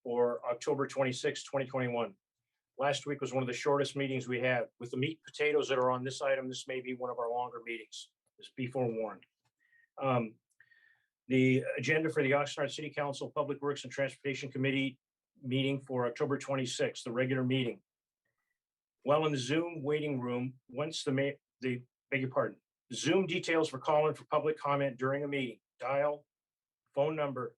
for October 26, 2021. Last week was one of the shortest meetings we had. With the meat and potatoes that are on this item, this may be one of our longer meetings. Just be forewarned. The agenda for the Oxnard City Council Public Works and Transportation Committee meeting for October 26th, the regular meeting. While in the Zoom waiting room, once beg your pardon, Zoom details for calling for public comment during a meeting. Dial phone number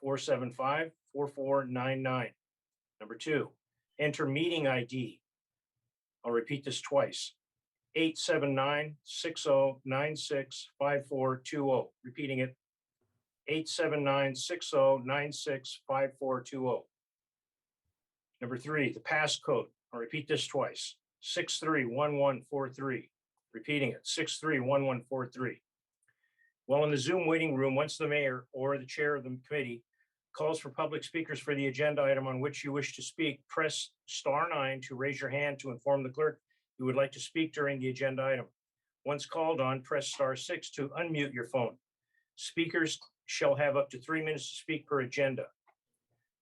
888-475-4499. Number 2, enter meeting ID. I'll repeat this twice. 879-6096-5420. Repeating it. 879-6096-5420. Number 3, the passcode. I'll repeat this twice. 631143. Repeating it. 631143. While in the Zoom waiting room, once the mayor or the chair of the committee calls for public speakers for the agenda item on which you wish to speak, press *9 to raise your hand to inform the clerk you would like to speak during the agenda item. Once called on, press *6 to unmute your phone. Speakers shall have up to 3 minutes to speak per agenda.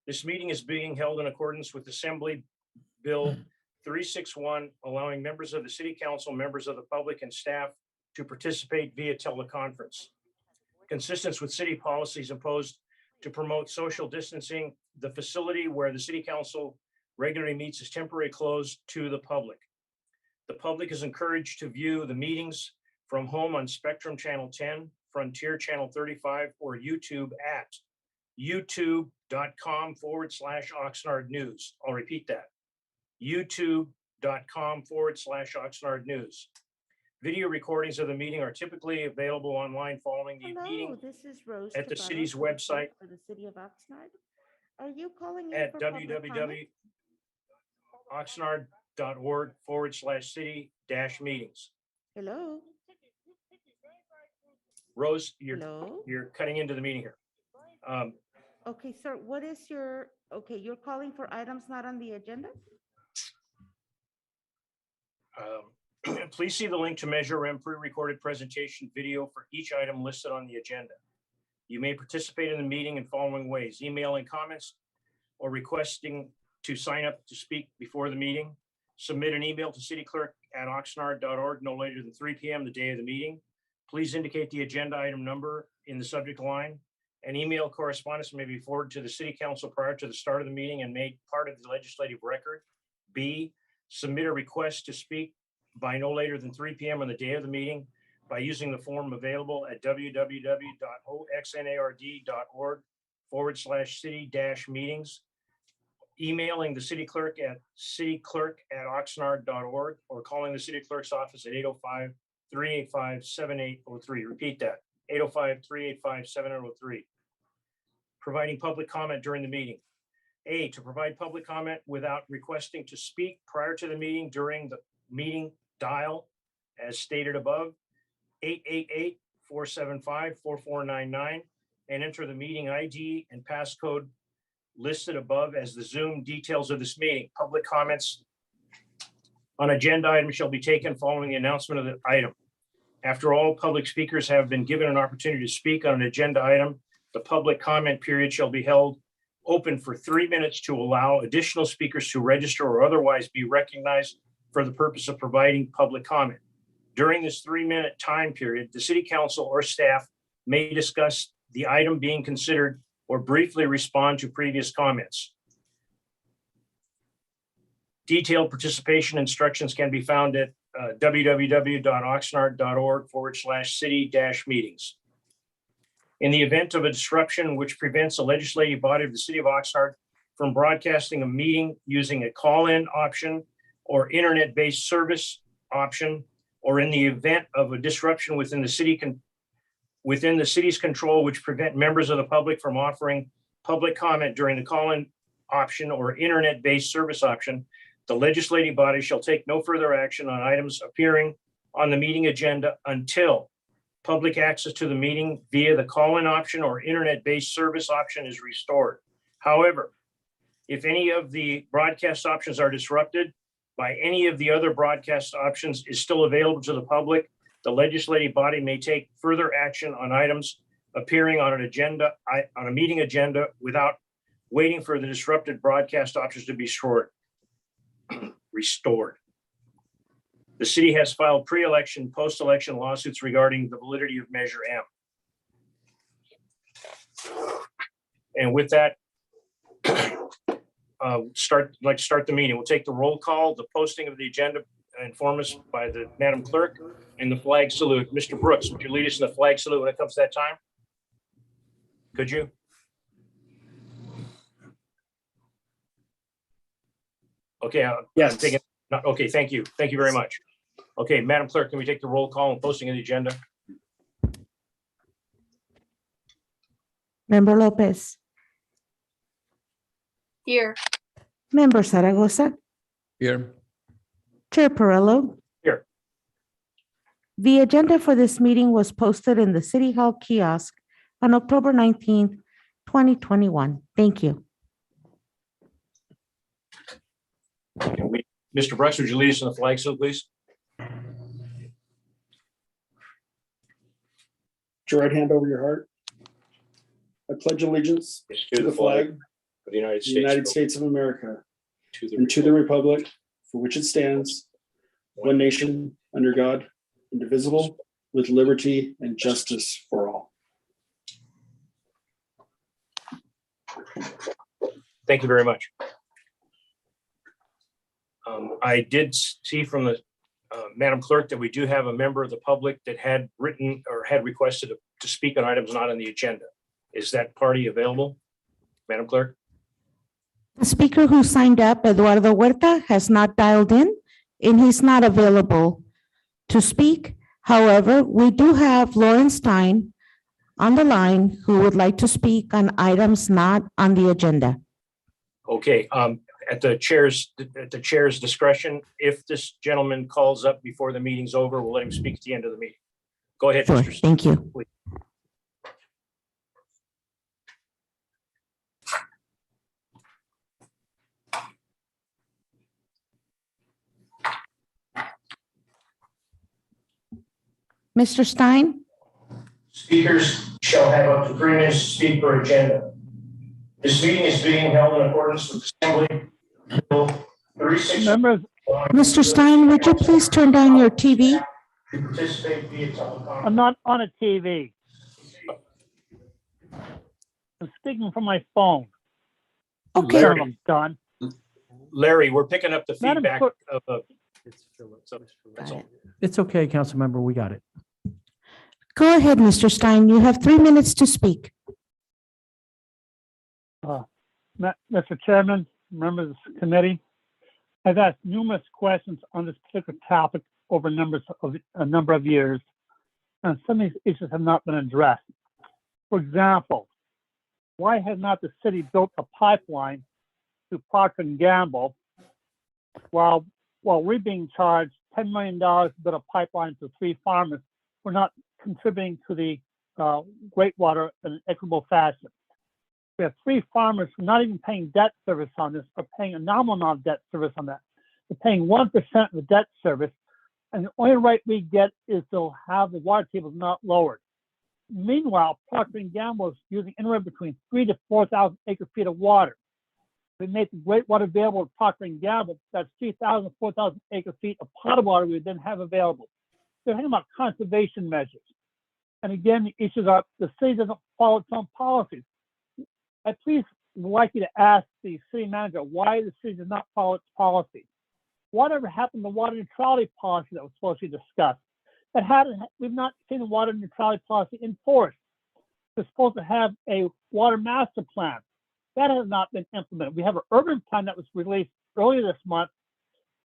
This meeting is being held in accordance with Assembly Bill 361, allowing members of the City Council, members of the public, and staff to participate via teleconference. Consistent with city policies imposed to promote social distancing, the facility where the City Council regularly meets is temporarily closed to the public. The public is encouraged to view the meetings from home on Spectrum Channel 10, Frontier Channel 35, or YouTube at youtube.com/Oxnard News. I'll repeat that. youtube.com/Oxnard News. Video recordings of the meeting are typically available online following the meeting This is Rose at the Tabarro city's for the website for the city of Oxnard. Are you calling in at for public comment? www.oxnard.org/city-meetings. Hello, Rose, hello. you're cutting into the meeting here. Okay, sir, what is your, okay, you're calling for items not on the agenda? Please see the link to Measure M pre-recorded presentation video for each item listed on the agenda. You may participate in the meeting in following ways: emailing comments or requesting to sign up to speak before the meeting. Submit an email to cityclerk@oxnard.org no later than 3 p.m. the day of the meeting. Please indicate the agenda item number in the subject line. An email correspondence may be forwarded to the City Council prior to the start of the meeting and made part of the legislative record. B, submit a request to speak by no later than 3 p.m. on the day of the meeting by using the form available at www.oxnard.org/city-meetings, emailing the city clerk at cityclerk@oxnard.org, or calling the city clerk's office at 805-385-7803. Repeat that, 805-385-7803. Providing public comment during the meeting. A, to provide public comment without requesting to speak prior to the meeting during the meeting, dial, as stated above, 888-475-4499, and enter the meeting ID and passcode listed above as the Zoom details of this meeting. Public comments on agenda items shall be taken following the announcement of the item. After all public speakers have been given an opportunity to speak on an agenda item, the public comment period shall be held open for 3 minutes to allow additional speakers to register or otherwise be recognized for the purpose of providing public comment. During this 3-minute time period, the City Council or staff may discuss the item being considered or briefly respond to previous comments. Detailed participation instructions can be found at www.oxnard.org/city-meetings. In the event of a disruption which prevents a legislative body of the City of Oxnard from broadcasting a meeting using a call-in option or internet-based service option, or in the event of a disruption within the city's control which prevent members of the public from offering public comment during the call-in option or internet-based service option, the legislative body shall take no further action on items appearing on the meeting agenda until public access to the meeting via the call-in option or internet-based service option is restored. However, if any of the broadcast options are disrupted by any of the other broadcast options is still available to the public, the legislative body may take further action on items appearing on an agenda, on a meeting agenda without waiting for the disrupted broadcast options to be restored. The city has filed pre-election, post-election lawsuits regarding the validity of Measure M. And with that, I'd like to start the meeting. We'll take the roll call, the posting of the agenda informed us by the Madam Clerk, and the flag salute. Mr. Brooks, would you lead us in the flag salute when it comes to that time? Could you? Okay. Yes. Okay, thank you. Thank you very much. Okay, Madam Clerk, can we take the roll call and posting of the agenda? Member Lopez, Here. Member Zaragoza, Here. Chair Perillo. Here. The agenda for this meeting was posted in the City Hall kiosk on October 19th, 2021. Thank you. Mr. Brooks, would you lead us in the flag salute, please? Put your right hand over your heart. I pledge allegiance to the flag of the United of the United States of America and to the republic for which it stands, one nation, under God, indivisible, with liberty and justice for all. Thank you very much. I did see from the Madam Clerk that we do have a member of the public that had written or had requested to speak on items not on the agenda. Is that party available, Madam Clerk? The speaker who signed up, Eduardo Huerta, has not dialed in and he's not available to speak. However, we do have Lauren Stein on the line who would like to speak on items not on the agenda. Okay, at the chair's discretion, if this gentleman calls up before the meeting's over, we'll let him speak at the end of the meeting. Go ahead, Sure, Mr. Stein. thank you. Mr. Stein? Speakers shall have up to 3 minutes to speak per agenda. This meeting is being held in accordance with Assembly Bill 36. Members, Mr. Stein, would you please turn down your TV? To participate via teleconference. I'm not on a TV. I'm speaking from my phone. Okay. Turn them, Don. Larry, we're picking up the Madam feedback Clerk- of a. Got it. It's okay, council member, we got it. Go ahead, Mr. Stein. You have 3 minutes to speak. Mr. Chairman, members of the committee, I've asked numerous questions on this particular topic over a number of years, and some of these issues have not been addressed. For example, why has not the city built a pipeline to Procter & Gamble while we're being charged $10 million to build a pipeline to 3 farmers? We're not contributing to the Great Water in an equitable fashion. We have 3 farmers who are not even paying debt service on this, or paying a nominal amount of debt service on that. They're paying 1% of the debt service, and the only right we get is to have the water tables not lowered. Meanwhile, Procter & Gamble is using anywhere between 3,000 to 4,000 acre-feet of water. We make the Great Water available to Procter & Gamble. That's 3,000, 4,000 acre-feet of potable water we would then have available. They're talking about conservation measures. And again, the issues are the city doesn't follow its own policies. I please would like you to ask the city manager why the city does not follow its policy. Whatever happened to the water neutrality policy that was supposed to be discussed? We've not seen the water neutrality policy enforced. We're supposed to have a water master plan. That has not been implemented. We have an urban plan that was released earlier this month,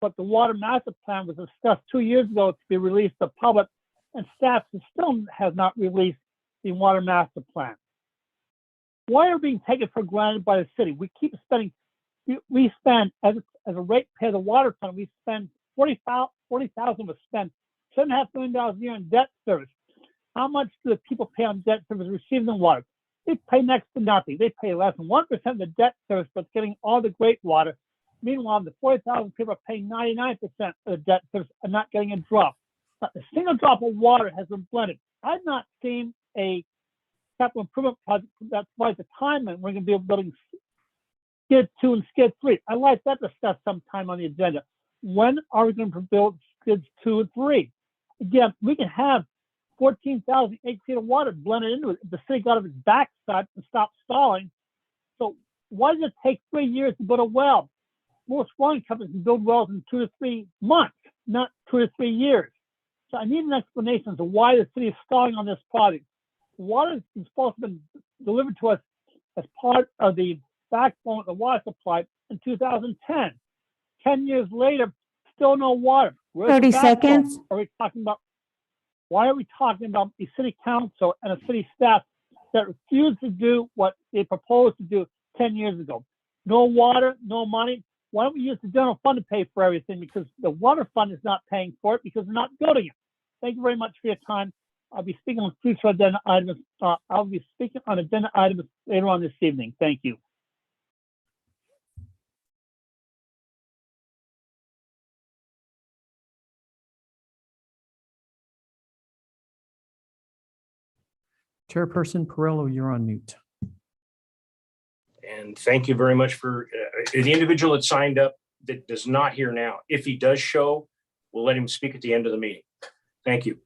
but the water master plan was discussed 2 years ago to be released to the public, and staff still has not released the water master plan. Why are we being taken for granted by the city? We keep spending, we spend, as a ratepayer of the water fund, we spend $40,000 was spent, $7.5 million a year in debt service. How much do the people pay on debt service receiving the water? They pay next to nothing. They pay less than 1% of the debt service, but getting all the great water. Meanwhile, the 40,000 people are paying 99% of the debt service and not getting a drop. Not a single drop of water has been blended. I've not seen a capital improvement project that provides a timeline we're going to be building Skid 2 and Skid 3. I'd like that discussed sometime on the agenda. When are we going to build Skids 2 and 3? Again, we can have 14,000 acre feet of water blended into it. The city got off its backside and stopped stalling. So why does it take 3 years to build a well? Most water companies can build wells in 2 to 3 months, not 2 to 3 years. So I need an explanation as to why the city is stalling on this project. Water is supposed to have been delivered to us as part of the backbone of the water supply in 2010. 10 years later, still no water. Where's the 30 backbone? seconds. Are we talking about? Why are we talking about a city council and a city staff that refused to do what they proposed to do 10 years ago? No water, no money. Why don't we use the general fund to pay for everything? Because the water fund is not paying for it because they're not building it. Thank you very much for your time. I'll be speaking on future agenda items. I'll be speaking on agenda items later on this evening. Thank you. Chairperson Perillo, you're on mute. And thank you very much for the individual that signed up that does not hear now. If he does show, we'll let him speak at the end of the meeting. Thank you.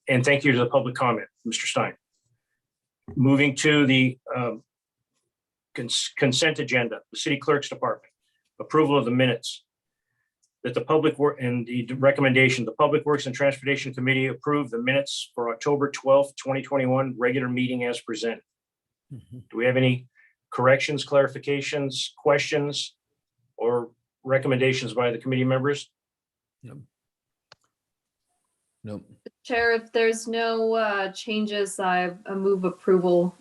And thank you to the public comment, Mr. Stein. Moving to the consent agenda, the city clerk's department, approval of the minutes. That the public work and the recommendation, the Public Works and Transportation Committee approve the minutes for October 12th, 2021, regular meeting as presented. Do we have any corrections, clarifications, questions, or recommendations by the committee members? Nope. Chair, if there's no changes, I move approval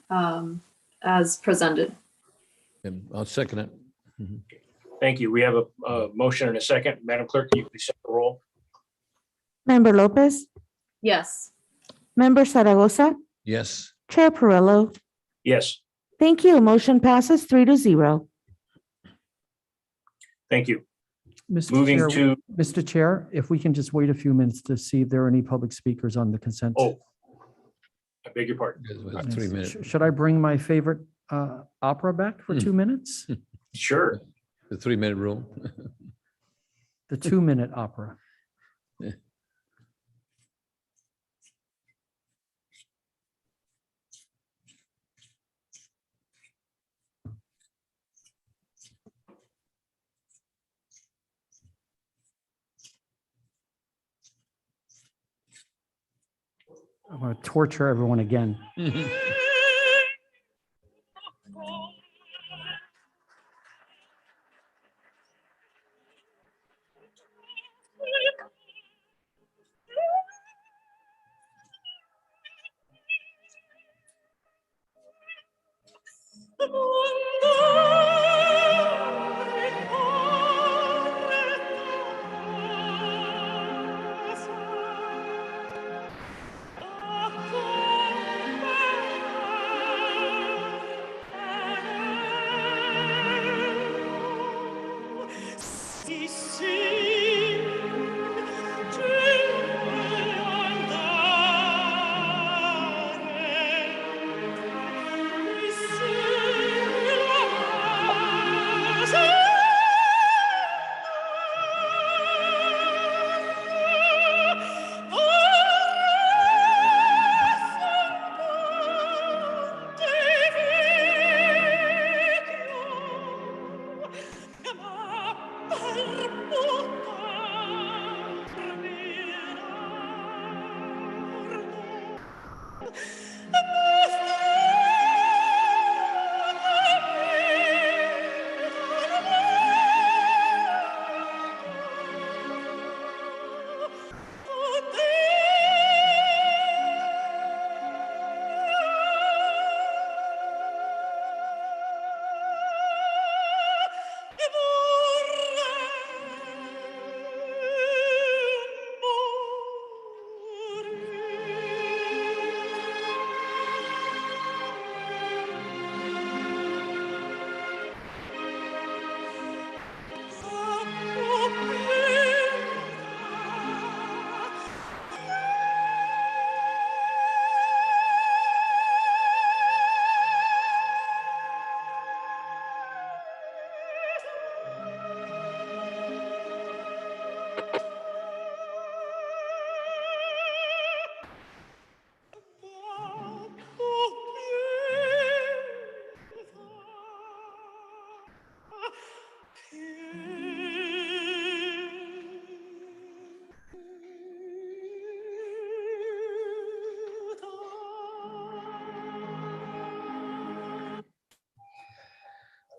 as presented. And I'll second it. Thank you. We have a motion and a second. Madam Clerk, can you please set the roll? Member Lopez, Yes. Member Zaragoza, Yes. Chair Perillo. Yes, Thank you. Motion passes 3-0. thank you. Mr. Chair, Mr. Chair, if we can just wait a few minutes to see if there are any public speakers on the consent. Oh, I beg your pardon. It was 3 minutes. Should I bring my favorite opera back for 2 minutes? Sure. The 3-minute rule. The 2-minute opera. I'm going to torture everyone again.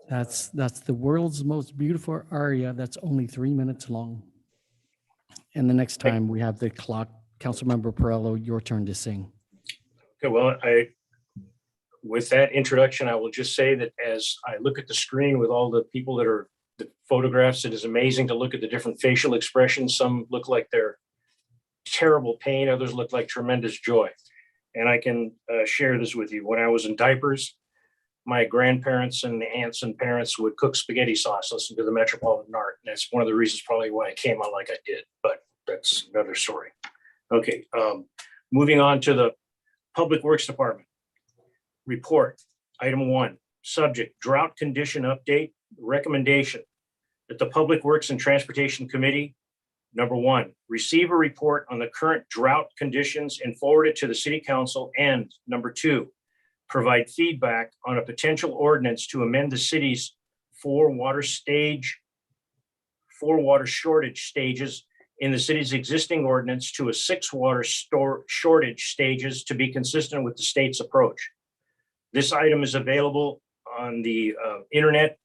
That's the world's most beautiful aria that's only 3 minutes long. And the next time we have the clock, Councilmember Perrello, your turn to sing. Okay, well, with that introduction, I will just say that as I look at the screen with all the people that are the photographs, it is amazing to look at the different facial expressions. Some look like they're terrible pain, others look like tremendous joy. And I can share this with you. When I was in diapers, my grandparents and aunts and parents would cook spaghetti sauce, listen to the Metropolitan Art. And that's one of the reasons probably why I came out like I did, but that's another story. Okay, moving on to the Public Works Department. Report, item 1, subject, drought condition update. Recommendation that the Public Works and Transportation Committee, number 1, receive a report on the current drought conditions and forward it to the City Council. And number 2, provide feedback on a potential ordinance to amend the city's 4 water shortage stages in the city's existing ordinance to a 6 water shortage stages to be consistent with the state's approach. This item is available on the internet.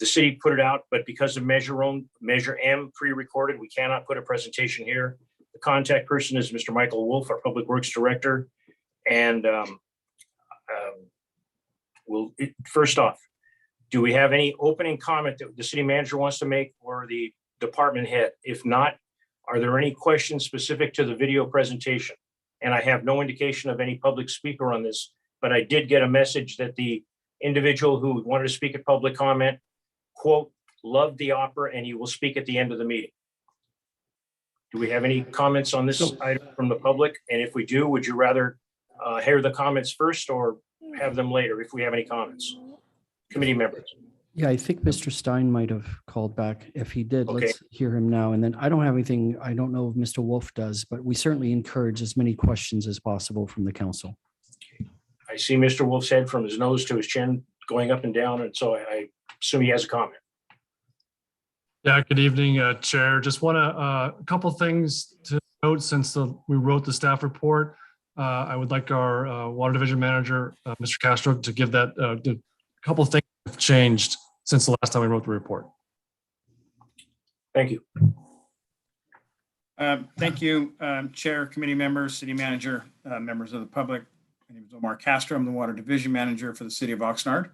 The city put it out, but because of Measure M pre-recorded, we cannot put a presentation here. The contact person is Mr. Michael Wolf, our Public Works Director. And first off, do we have any opening comment that the city manager wants to make or the department head? If not, are there any questions specific to the video presentation? And I have no indication of any public speaker on this, but I did get a message that the individual who wanted to speak at public comment, quote, loved the opera and he will speak at the end of the meeting. Do we have any comments on this item from the public? And if we do, would you rather hear the comments first or have them later if we have any comments? Committee members. Yeah, I think Mr. Stein might have called back. If he did, Okay. let's hear him now. And then I don't have anything, I don't know if Mr. Wolf does, but we certainly encourage as many questions as possible from the council. I see Mr. Wolf's head from his nose to his chin going up and down, and so I assume he has a comment. Yeah, good evening, Chair. Just want to, a couple things to note since we wrote the staff report. I would like our Water Division Manager, Mr. Castro, to give that a couple of things have changed since the last time we wrote the report. Thank you. Thank you, Chair, committee members, city manager, members of the public. My name is Omar Castro. I'm the Water Division Manager for the city of Oxnard.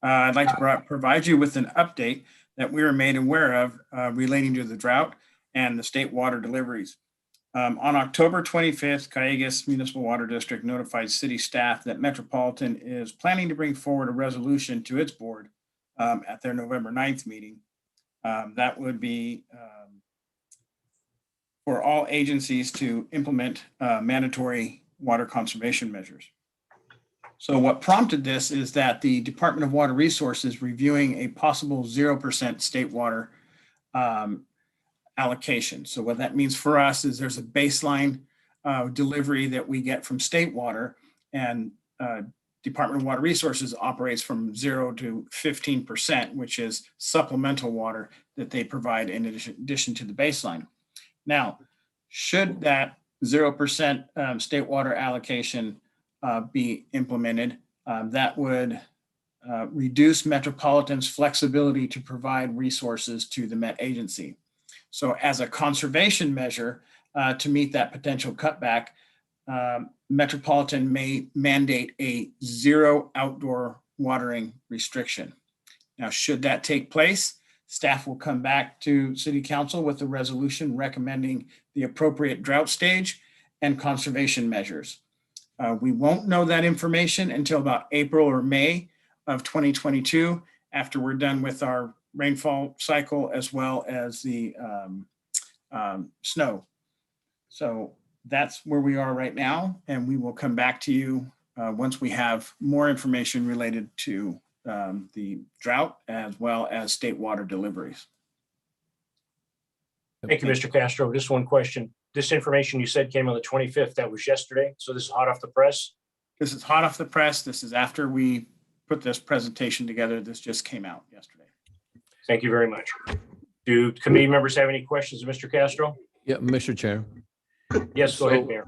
I'd like to provide you with an update that we were made aware of relating to the drought and the state water deliveries. On October 25th, Calleguas Municipal Water District notified city staff that Metropolitan is planning to bring forward a resolution to its board at their November 9th meeting. That would be for all agencies to implement mandatory water conservation measures. So what prompted this is that the Department of Water Resources reviewing a possible 0% state water allocation. So what that means for us is there's a baseline delivery that we get from state water, and Department of Water Resources operates from 0 to 15%, which is supplemental water that they provide in addition to the baseline. Now, should that 0% state water allocation be implemented, that would reduce Metropolitan's flexibility to provide resources to the Met agency. So as a conservation measure to meet that potential cutback, Metropolitan may mandate a 0 outdoor watering restriction. Now, should that take place, staff will come back to City Council with a resolution recommending the appropriate drought stage and conservation measures. We won't know that information until about April or May of 2022, after we're done with our rainfall cycle as well as the snow. So that's where we are right now, and we will come back to you once we have more information related to the drought as well as state water deliveries. Thank you, Mr. Castro. Just one question. This information you said came on the 25th. That was yesterday. So this is hot off the press? This is hot off the press. This is after we put this presentation together. This just came out yesterday. Thank you very much. Do committee members have any questions of Mr. Castro? Yeah, Mr. Chair, Yes, go ahead, Mayor.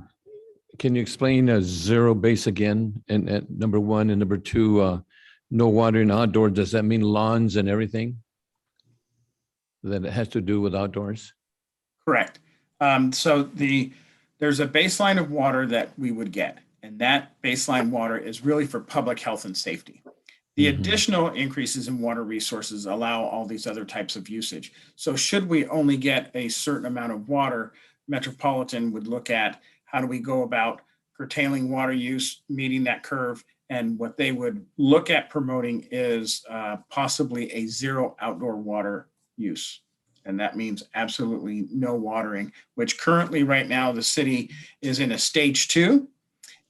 can you explain zero base again? And at number 1 and number 2, no watering outdoors, does that mean lawns and everything? That it has to do with outdoors? Correct. So there's a baseline of water that we would get, and that baseline water is really for public health and safety. The Mhm. additional increases in water resources allow all these other types of usage. So should we only get a certain amount of water, Metropolitan would look at how do we go about curtailing water use, meeting that curve. And what they would look at promoting is possibly a zero outdoor water use. And that means absolutely no watering, which currently right now the city is in a stage 2.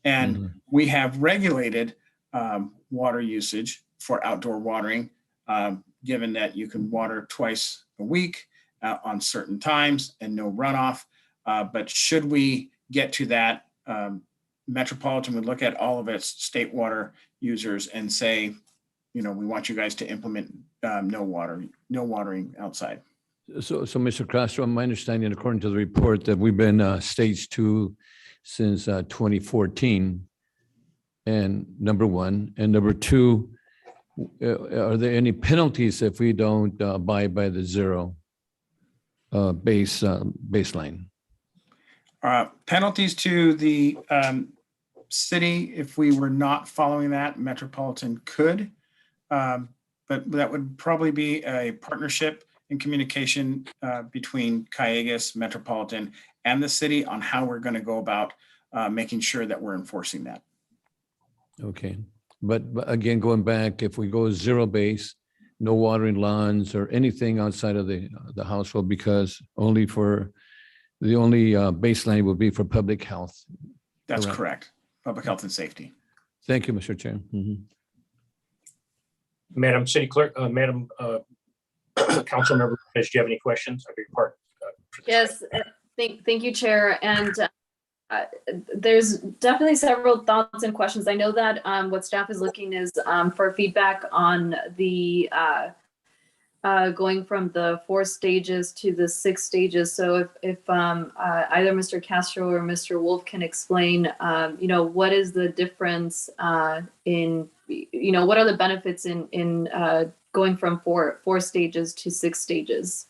And Mhm. we have regulated water usage for outdoor watering, given that you can water twice a week on certain times and no runoff. But should we get to that, Metropolitan would look at all of its state water users and say, we want you guys to implement no watering outside. So, Mr. Castro, my understanding, according to the report, that we've been stage 2 since 2014. And number one, and number two, are there any penalties if we don't abide by the zero baseline? Penalties to the city, if we were not following that, Metropolitan could. But that would probably be a partnership and communication between Cayugas, Metropolitan, and the city on how we're going to go about making sure that we're enforcing that. Okay, but again, going back, if we go zero base, no watering lawns or anything outside of the household, because the only baseline will be for public health. That's correct. Public health and safety. Thank you, Mr. Chair. Mhm. Madam City Clerk, Madam Councilmember, do you have any questions? I beg your pardon. Yes, thank you, Chair. And there's definitely several thoughts and questions. I know that what staff is looking is for feedback on the going from the 4 stages to the 6 stages. So if either Mr. Castro or Mr. Wolf can explain, what is the difference in, what are the benefits in going from four stages to 6 stages?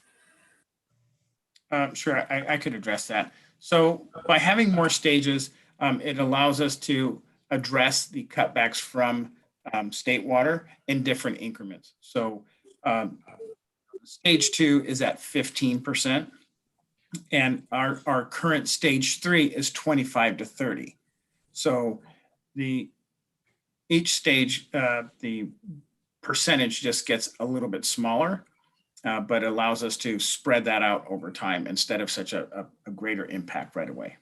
Sure, I could address that. So by having more stages, it allows us to address the cutbacks from state water in different increments. So stage 2 is at 15%, and our current stage 3 is 25 to 30. So each stage, the percentage just gets a little bit smaller, but allows us to spread that out over time instead of such a greater impact right away.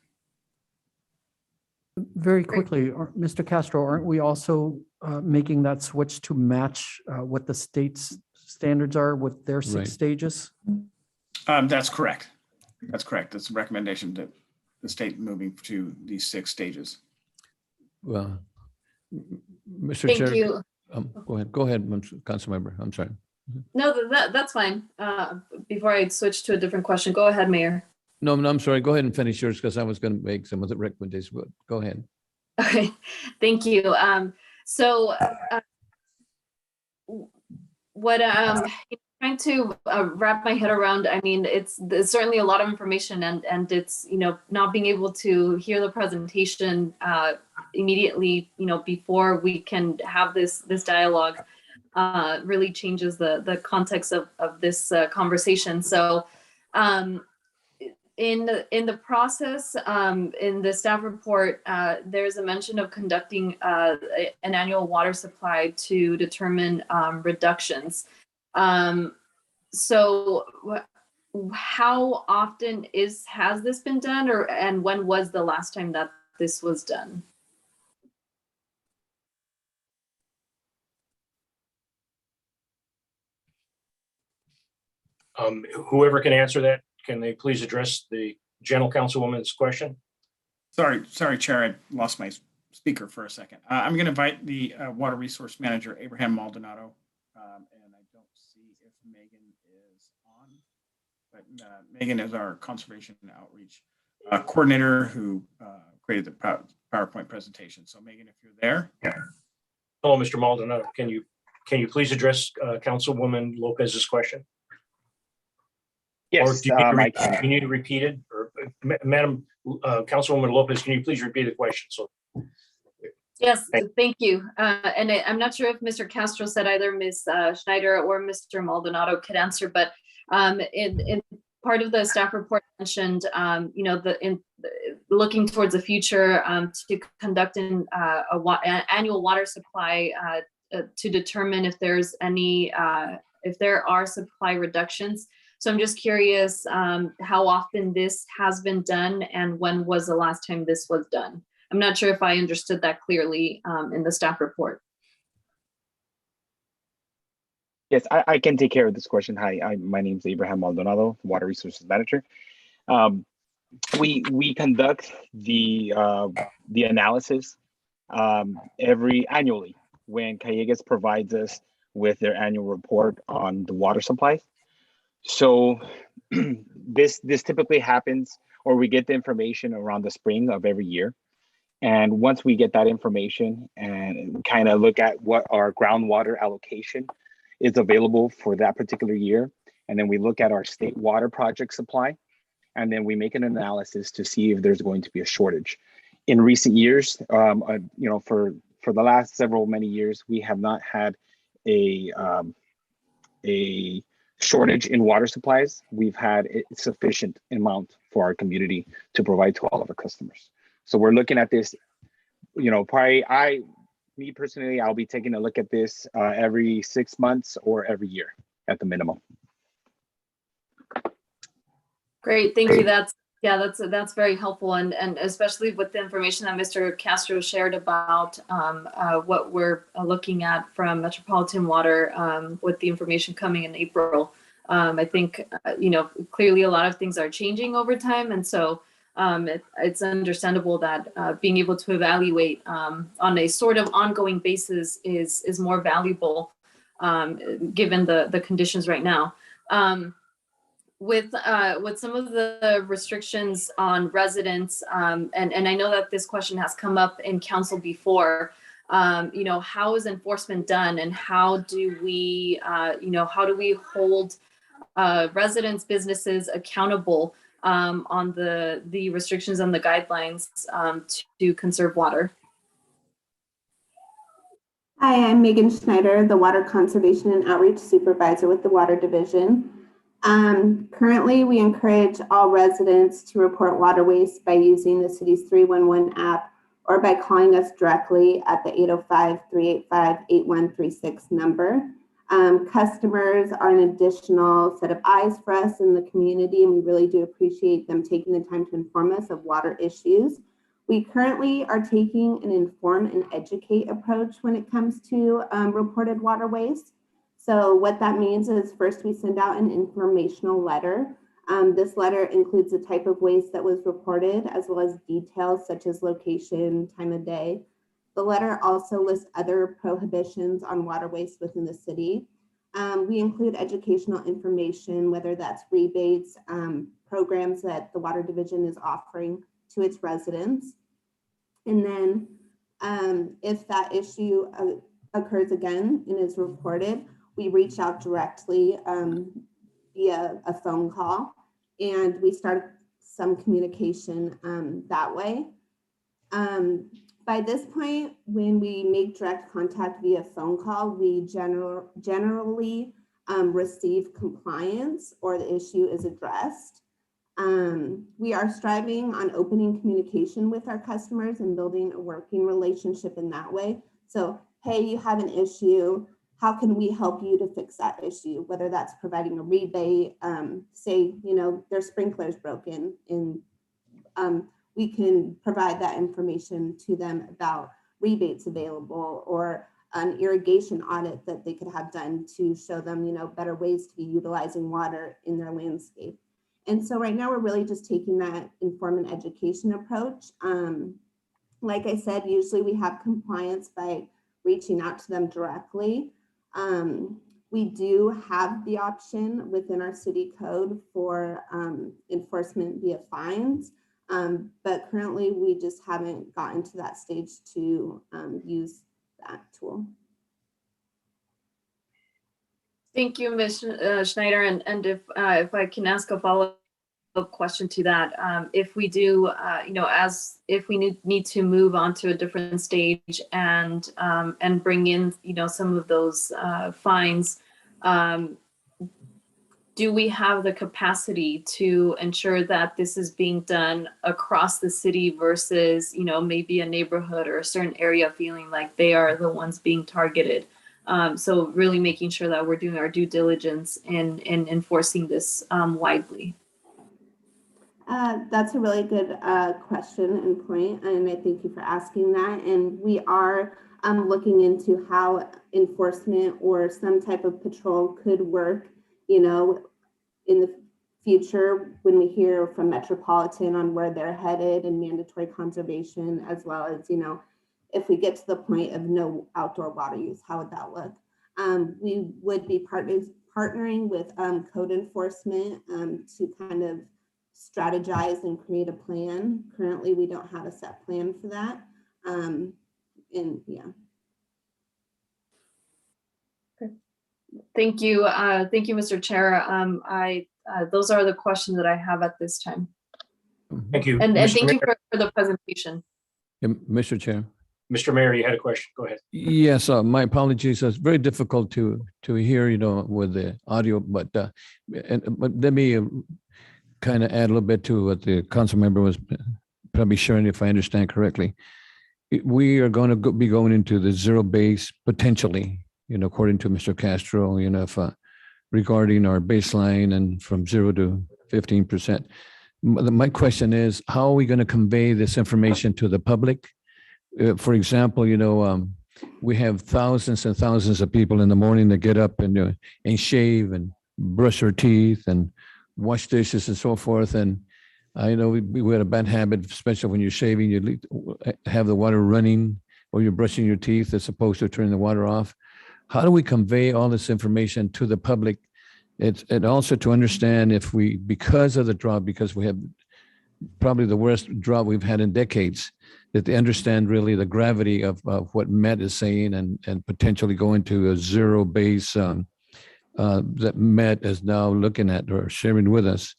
Very quickly, Mr. Castro, aren't we also making that switch to match what the state's standards are with their 6 Right. stages? That's correct. That's correct. That's a recommendation that the state moving to these 6 stages. Well, Mr. Thank Chair. you. Go ahead, Councilmember. I'm sorry. No, that's fine. Before I switch to a different question, go ahead, Mayor. No, I'm sorry. Go ahead and finish yours because I was going to make some of the recommendations. But go ahead. Okay, thank you. So what trying to wrap my head around, I mean, there's certainly a lot of information, and it's, not being able to hear the presentation immediately, before we can have this dialogue really changes the context of this conversation. So in the process, in the staff report, there's a mention of conducting an annual water supply to determine reductions. So how often has this been done, and when was the last time that this was done? Whoever can answer that, can they please address the General Councilwoman's question? Sorry, Chair, I lost my speaker for a second. I'm going to invite the Water Resource Manager, Abraham Maldonado, and I don't see if Megan is on, but Megan is our Conservation and Outreach Coordinator who created the PowerPoint presentation. So Megan, if you're there. Hello, Mr. Maldonado. Can you Can you please address Councilwoman Lopez's question? Or Yes, do you need to I can. you need to repeat it? Or, Madam Councilwoman Lopez, can you please repeat the question? So, Yes, thank you. And I'm not sure if Mr. Castro said either Ms. Schneider or Mr. Maldonado could answer, but in part of the staff report mentioned, looking towards the future to conduct an annual water supply to determine if there's any, if there are supply reductions. So I'm just curious how often this has been done and when was the last time this was done? I'm not sure if I understood that clearly in the staff report. Yes, I can take care of this question. Hi, my name is Abraham Maldonado, Water Resources Manager. We conduct the analysis annually when Callegues provides us with their annual report on the water supplies. So this typically happens, or we get the information around the spring of every year. And once we get that information and kind of look at what our groundwater allocation is available for that particular year, and then we look at our state water project supply, and then we make an analysis to see if there's going to be a shortage. In recent years, for the last many years, we have not had a shortage in water supplies. We've had a sufficient amount for our community to provide to all of our customers. So we're looking at this, probably me personally, I'll be taking a look at this every 6 months or every year at the minimum. Great, thank you. That's very helpful, and especially with the information that Mr. Castro shared about what we're looking at from Metropolitan Water with the information coming in April. I think clearly a lot of things are changing over time, and so it's understandable that being able to evaluate on a sort of ongoing basis is more valuable given the conditions right now. With some of the restrictions on residents, and I know that this question has come up in council before, how is enforcement done, and how do we hold residents, businesses accountable on the restrictions and the guidelines to conserve water? Hi, I'm Megan Schneider, the Water Conservation and Outreach Supervisor with the Water Division. Currently, we encourage all residents to report water waste by using the city's 311 app or by calling us directly at the 805-385-8136 number. Customers are an additional set of eyes for us in the community, and we really do appreciate them taking the time to inform us of water issues. We currently are taking an inform and educate approach when it comes to reported water waste. So what that means is first we send out an informational letter. This letter includes the type of waste that was reported, as well as details such as location, time of day. The letter also lists other prohibitions on water waste within the city. We include educational information, whether that's rebates, programs that the Water Division is offering to its residents. And then if that issue occurs again and is reported, we reach out directly via a phone call, and we start some communication that way. By this point, when we make direct contact via phone call, we generally receive compliance or the issue is addressed. We are striving on opening communication with our customers and building a working relationship in that way. So, hey, you have an issue. How can we help you to fix that issue? Whether that's providing a rebate, say, their sprinkler's broken, and we can provide that information to them about rebates available or an irrigation audit that they could have done to show them, better ways to be utilizing water in their landscape. And so right now we're really just taking that inform and education approach. Like I said, usually we have compliance by reaching out to them directly. We do have the option within our city code for enforcement via fines, but currently we just haven't gotten to that stage to use that tool. Thank you, Ms. Schneider. And if I can ask a follow-up question to that, if we do, if we need to move on to a different stage and bring in, some of those fines, do we have the capacity to ensure that this is being done across the city versus, maybe a neighborhood or a certain area feeling like they are the ones being targeted? So really making sure that we're doing our due diligence in enforcing this widely. That's a really good question and point, and I thank you for asking that. And we are looking into how enforcement or some type of patrol could work, in the future when we hear from Metropolitan on where they're headed and mandatory conservation, as well as, if we get to the point of no outdoor water use, how would that look? We would be partnering with code enforcement to kind of strategize and create a plan. Currently, we don't have a set plan for that. And yeah. Thank you. Thank you, Mr. Chair. Those are the questions that I have at this time. Thank you. And Mr. thank you Mayor. for the presentation. Mr. Chair. Mr. Mayor, you had a question. Go ahead. Yes, my apologies. It's very difficult to hear, with the audio, but let me kind of add a little bit to what the council member was probably sharing, if I understand correctly. We are going to be going into the zero base potentially, according to Mr. Castro, if regarding our baseline and from 0 to 15%. My question is, how are we going to convey this information to the public? For example, we have thousands and thousands of people in the morning that get up and shave and brush their teeth and wash dishes and so forth. And I know we had a bad habit, especially when you're shaving, you have the water running or you're brushing your teeth as opposed to turning the water off. How do we convey all this information to the public? And also to understand if because of the drought, because we have probably the worst drought we've had in decades, that they understand really the gravity of what Met is saying and potentially go into a zero base that Met is now looking at or sharing with us.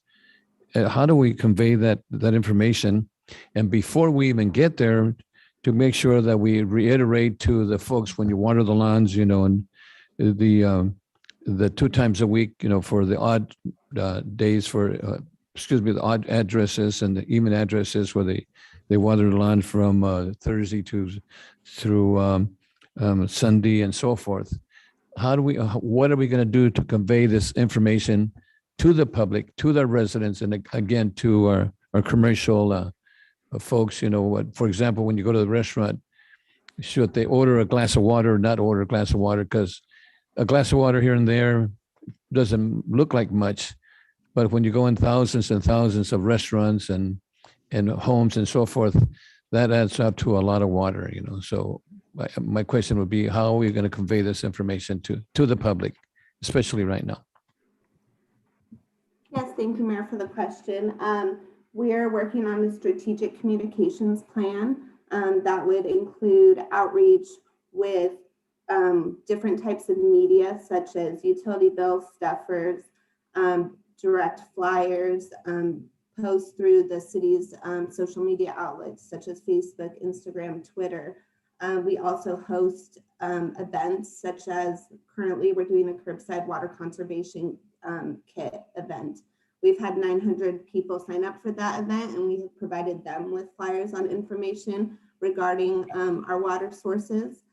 How do we convey that information? And before we even get there, to make sure that we reiterate to the folks when you water the lawns, and the 2 times a week, for the odd days the odd addresses and the even addresses where they water the lawn from Thursday through Sunday and so forth. What are we going to do to convey this information to the public, to their residents, and again, to our commercial folks? For example, when you go to the restaurant, should they order a glass of water or not order a glass of water? Because a glass of water here and there doesn't look like much, but when you go in thousands and thousands of restaurants and homes and so forth, that adds up to a lot of water, So my question would be, how are we going to convey this information to the public, especially right now? Yes, thank you, Mayor, for the question. We are working on a strategic communications plan that would include outreach with different types of media, such as utility bill stuffers, direct flyers, posts through the city's social media outlets, such as Facebook, Instagram, Twitter. We also host events, such as currently we're doing a curbside water conservation kit event. We've had 900 people sign up for that event, and we have provided them with flyers on information regarding our water sources.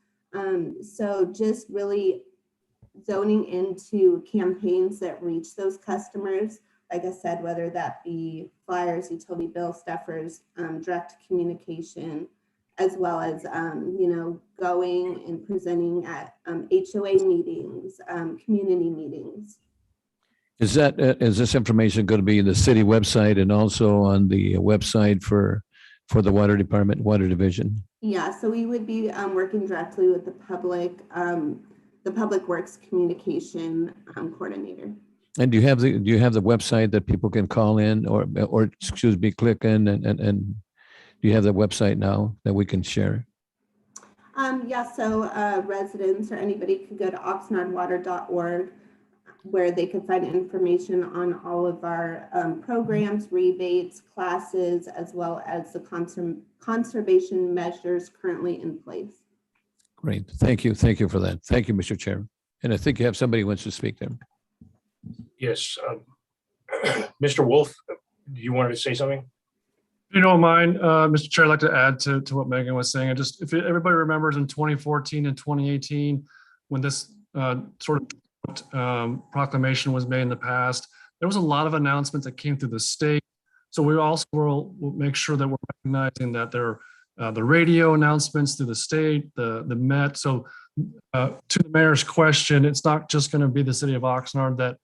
So just really zoning into campaigns that reach those customers, like I said, whether that be flyers, utility bill stuffers, direct communication, as well as, going and presenting at HOA meetings, community meetings. Is this information going to be in the city website and also on the website for the water department, water division? Yeah, so we would be working directly with the public works communication coordinator. And do you have the website that people can call in or click in and do you have the website now that we can share? Yeah, so residents or anybody could go to oxnardwater.org where they could find information on all of our programs, rebates, classes, as well as the conservation measures currently in place. Great. Thank you. Thank you for that. Thank you, Mr. Chair. And I think you have somebody who wants to speak there. Yes. Mr. Wolf, do you want to say something? If you don't mind, Mr. Chair, I'd like to add to what Megan was saying. If everybody remembers in 2014 and 2018, when this sort of proclamation was made in the past, there was a lot of announcements that came through the state. So we also will make sure that we're recognizing that there are the radio announcements through the state, the Met. So to the mayor's question, it's not just going to be the city of Oxnard that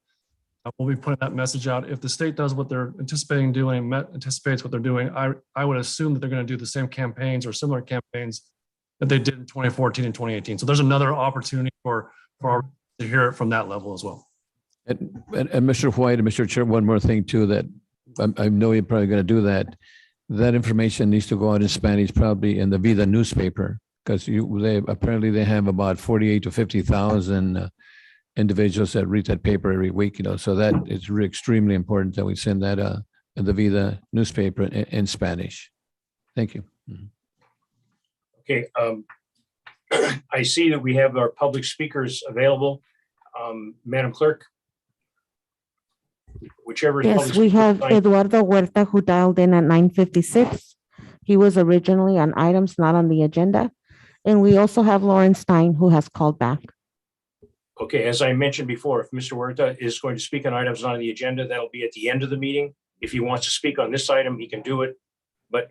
we'll be putting that message out. If the state does what they're anticipating doing, Met anticipates what they're doing, I would assume that they're going to do the same campaigns or similar campaigns that they did in 2014 and 2018. So there's another opportunity for our to hear it from that level as well. And Mr. White and Mr. Chair, one more thing too, that I know you're probably going to do that. That information needs to go out in Spanish, probably in the Vida newspaper, because they apparently have about 48 to 50,000 individuals that read that paper every week. So that is extremely important that we send that in the Vida newspaper in Spanish. Thank you. Okay. I see that we have our public speakers available. Madam Clerk, whichever. Yes, we have Eduardo Huerta who dialed in at 9:56. He was originally on items not on the agenda. And we also have Lauren Stein who has called back. Okay, as I mentioned before, if Mr. Huerta is going to speak on items not on the agenda, that'll be at the end of the meeting. If he wants to speak on this item, he can do it. But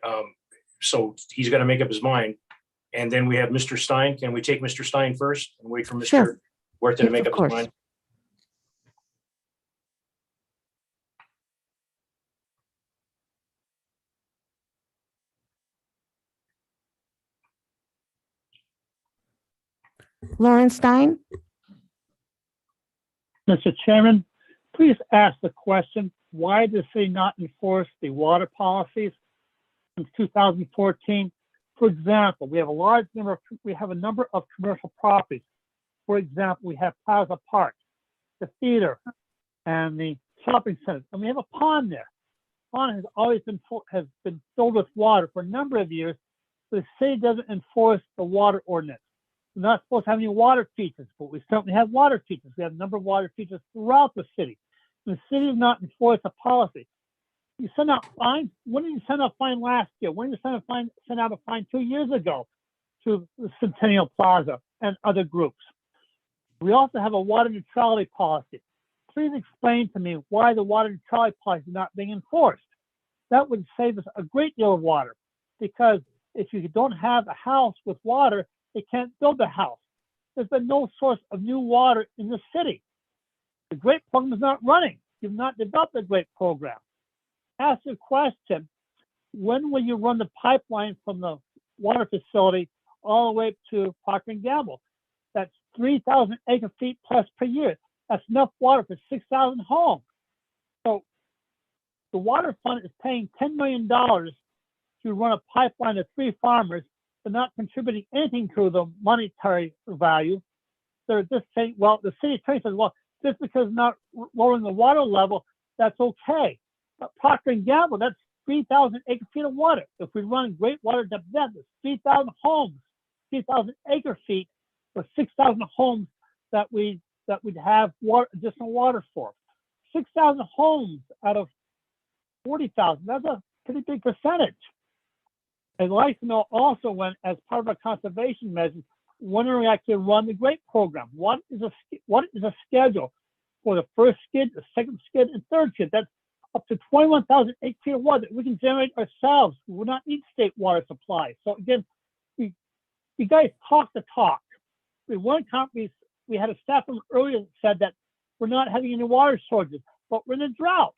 so he's got to make up his mind. And then we have Mr. Stein. Can we take Mr. Stein first and wait for Mr. Sure. Huerta to Yes, make of up course. his mind? Lauren Stein? Mr. Chairman, please ask the question, why does the city not enforce the water policies since 2014? For example, we have a number of commercial properties. For example, we have Plaza Park, the theater, and the shopping centers, and we have a pond there. The pond has always been filled with water for a number of years, but the city doesn't enforce the water ordinance. We're not supposed to have any water features, but we certainly have water features. We have a number of water features throughout the city. The city does not enforce a policy. You send out fines. When did you send out a fine last year? When did you send out a fine 2 years ago to the Centennial Plaza and other groups? We also have a water neutrality policy. Please explain to me why the water neutrality policy is not being enforced. That would save us a great deal of water, because if you don't have a house with water, they can't build a house. There's been no source of new water in the city. The GREAT program is not running. You've not developed the GREAT program. Ask the question, when will you run the pipeline from the water facility all the way to Procter & Gamble? That's 3,000 acre feet plus per year. That's enough water for 6,000 homes. So the water fund is paying $10 million to run a pipeline to 3 farmers, but not contributing anything to the monetary value. They're just saying, well, the city attorney says, well, just because not lowering the water level, that's okay. But Procter & Gamble, that's 3,000 acre feet of water. If we run great water depth, that's 3,000 homes, 3,000 acre feet for 6,000 homes that we'd have water, additional water for. 6,000 homes out of 40,000, that's a pretty big percentage. I'd like to know also, when, as part of our conservation measures, when are we actually run the GREAT program? What is a schedule for the first skid, the second skid, and third skid? That's up to 21,000 acre feet of water that we can generate ourselves. We will not need state water supply. So again, you guys talk the talk. We had a staff member earlier that said that we're not having any water shortages, but we're in a drought.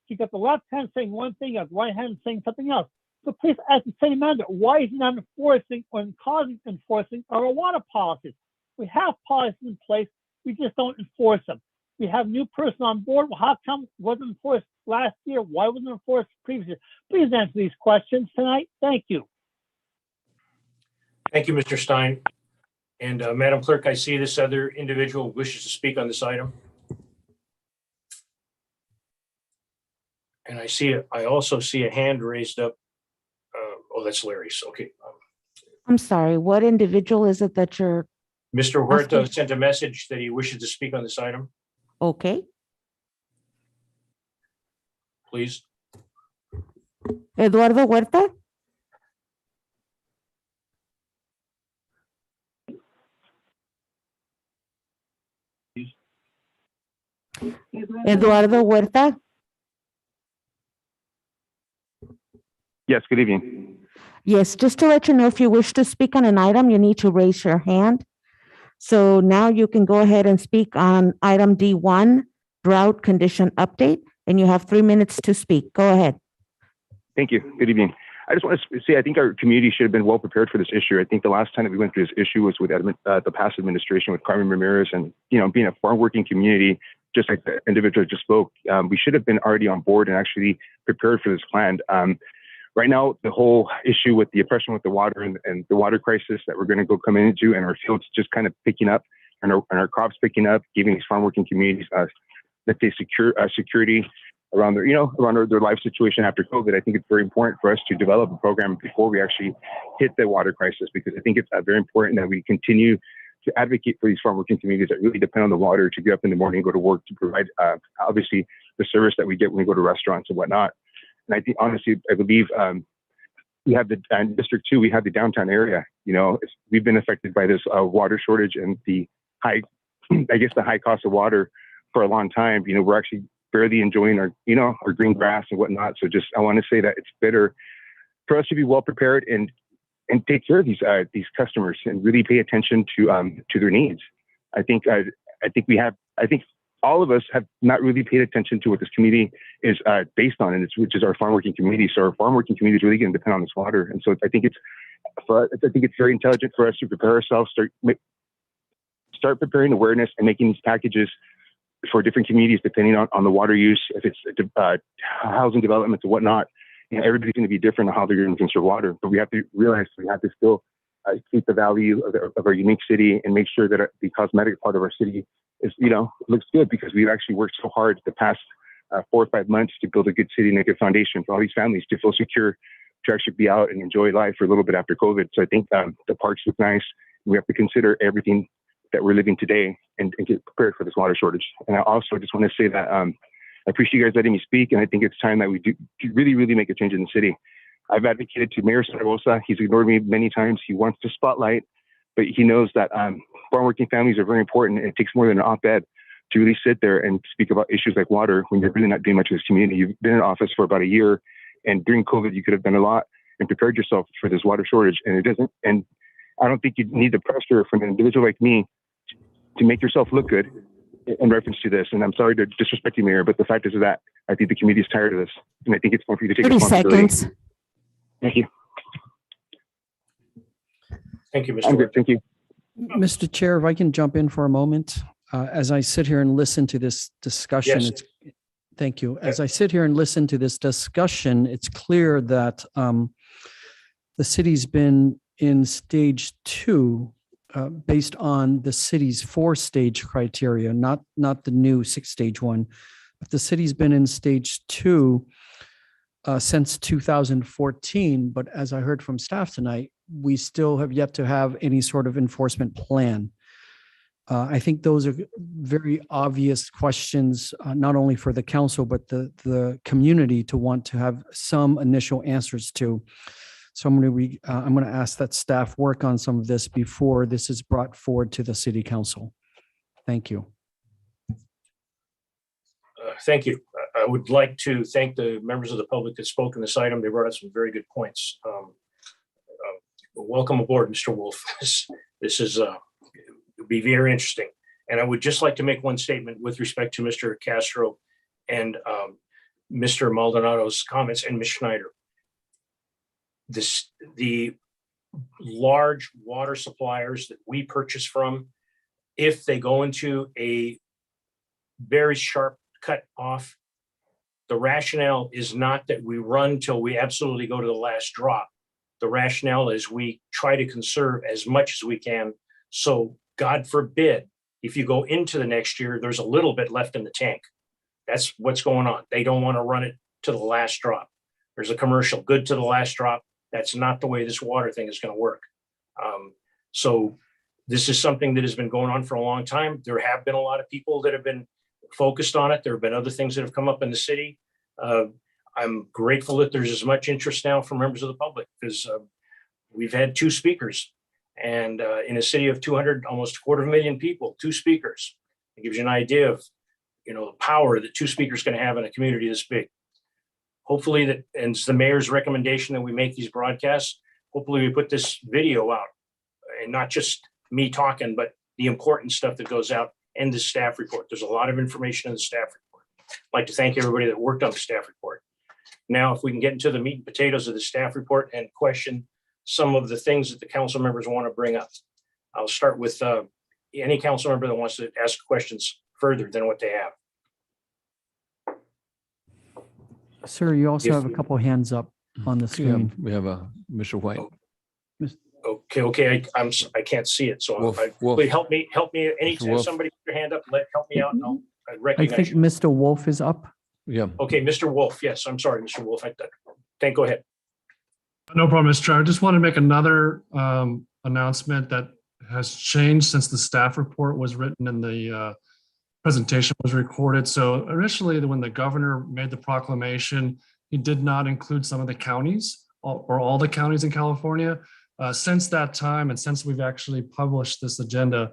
You got the left hand saying one thing, you got the right hand saying something else. So please ask the city manager, why is he not enforcing our water policies? We have policies in place, we just don't enforce them. We have new person on board. Well, how come it wasn't enforced last year? Why wasn't it enforced previously? Please answer these questions tonight. Thank you. Thank you, Mr. Stein. And Madam Clerk, I see this other individual wishes to speak on this item. And I also see a hand raised up. Oh, that's Larry's. Okay. I'm sorry, what individual is it that you're, Mr. Huerta Asking- sent a message that he wishes to speak on this item, okay? please. Eduardo Huerta? Eduardo Huerta? Yes, good evening. Yes, just to let you know, if you wish to speak on an item, you need to raise your hand. So now you can go ahead and speak on item D1, drought condition update, and you have 3 minutes to speak. Go ahead. Thank you. Good evening. I just want to say, I think our community should have been well prepared for this issue. I think the last time that we went through this issue was with the past administration with Carmen Ramirez, and, you know, being a farm working community, just like the individual just spoke, we should have been already on board and actually prepared for this plan. Right now, the whole issue with the oppression with the water and the water crisis that we're going to go come into, and our fields just kind of picking up, and our crops picking up, giving these farm working communities, let's say, security around their, around their life situation after COVID. I think it's very important for us to develop a program before we actually hit the water crisis, because I think it's very important that we continue to advocate for these farm working communities that really depend on the water to get up in the morning, go to work, to provide, obviously, the service that we get when we go to restaurants and whatnot. And I think, honestly, I believe we have the District 2, we have the downtown area. We've been affected by this water shortage and the high cost of water for a long time. We're actually barely enjoying our green grass and whatnot. So I want to say that it's better for us to be well prepared and take care of these customers and really pay attention to their needs. I think all of us have not really paid attention to what this community is based on, which is our farm working community. So our farm working community is really going to depend on this water. And so I think it's very intelligent for us to prepare ourselves, start preparing awareness and making these packages for different communities depending on the water use. If it's housing developments and whatnot, everybody's going to be different on how they're going to conserve water. But we have to realize we have to still keep the value of our unique city and make sure that the cosmetic part of our city is, looks good, because we've actually worked so hard the past 4 or 5 months to build a good city and a good foundation for all these families to feel secure, to actually be out and enjoy life for a little bit after COVID. So I think the parks look nice. We have to consider everything that we're living today and get prepared for this water shortage. And I also just want to say that I appreciate you guys letting me speak, and I think it's time that we do really, really make a change in the city. I've advocated to Mayor Zaragoza. He's ignored me many times. He wants to spotlight, but he knows that farm working families are very important. And it takes more than an op-ed to really sit there and speak about issues like water when you're really not doing much in this community. You've been in office for about a year, and during COVID, you could have done a lot and prepared yourself for this water shortage. And it doesn't. And I don't think you need the pressure from an individual like me to make yourself look good in reference to this. And I'm sorry to disrespect you, Mayor, but the fact is that I think the community is tired of this, and I think it's time for you to take 30 responsibility. seconds. Thank you. Thank you, Mr. I'm good. Huerta. Thank you. Mr. Chair, if I can jump in for a moment, as I sit here and listen to this discussion, Yes. thank you. As I sit here and listen to this discussion, it's clear that the city's been in stage 2 based on the city's 4-stage criteria, not the new 6-stage one, but the city's been in stage 2 since 2014. But as I heard from staff tonight, we still have yet to have any sort of enforcement plan. I think those are very obvious questions, not only for the council, but the community to want to have some initial answers to. So I'm going to ask that staff work on some of this before this is brought forward to the city council. Thank you. Thank you. I would like to thank the members of the public that spoke in this item. They brought up some very good points. Welcome aboard, Mr. Wolf. This is it'll be very interesting. And I would just like to make one statement with respect to Mr. Castro and Mr. Maldonado's comments and Ms. Schneider. The large water suppliers that we purchase from, if they go into a very sharp cut off, the rationale is not that we run till we absolutely go to the last drop. The rationale is we try to conserve as much as we can. So God forbid, if you go into the next year, there's a little bit left in the tank. That's what's going on. They don't want to run it to the last drop. There's a commercial, good to the last drop. That's not the way this water thing is going to work. So this is something that has been going on for a long time. There have been a lot of people that have been focused on it. There have been other things that have come up in the city. I'm grateful that there's as much interest now from members of the public because we've had 2 speakers, and in a city of 200, almost 250,000 people, 2 speakers. It gives you an idea of, the power that 2 speakers can have in a community this big. Hopefully that, and it's the mayor's recommendation that we make these broadcasts. Hopefully we put this video out, and not just me talking, but the important stuff that goes out and the staff report. There's a lot of information in the staff report. I'd like to thank everybody that worked on the staff report. Now, if we can get into the meat and potatoes of the staff report and question some of the things that the council members want to bring up. I'll start with any council member that wants to ask questions further than what they have. Sir, you also If have a we- couple hands up on the Yeah, screen. we have Mr. White. Okay, I can't see it, so Wolf, please help me. Anytime Wolf. somebody put their hand up, help me out, and I I recognize think you. Mr. Wolf is up. Yeah, Okay, Mr. Wolf, yes, I'm sorry, Mr. Wolf. Go ahead. No problem, Mr. Chair. I just want to make another announcement that has changed since the staff report was written and the presentation was recorded. So initially, when the governor made the proclamation, he did not include some of the counties or all the counties in California. Since that time, and since we've actually published this agenda,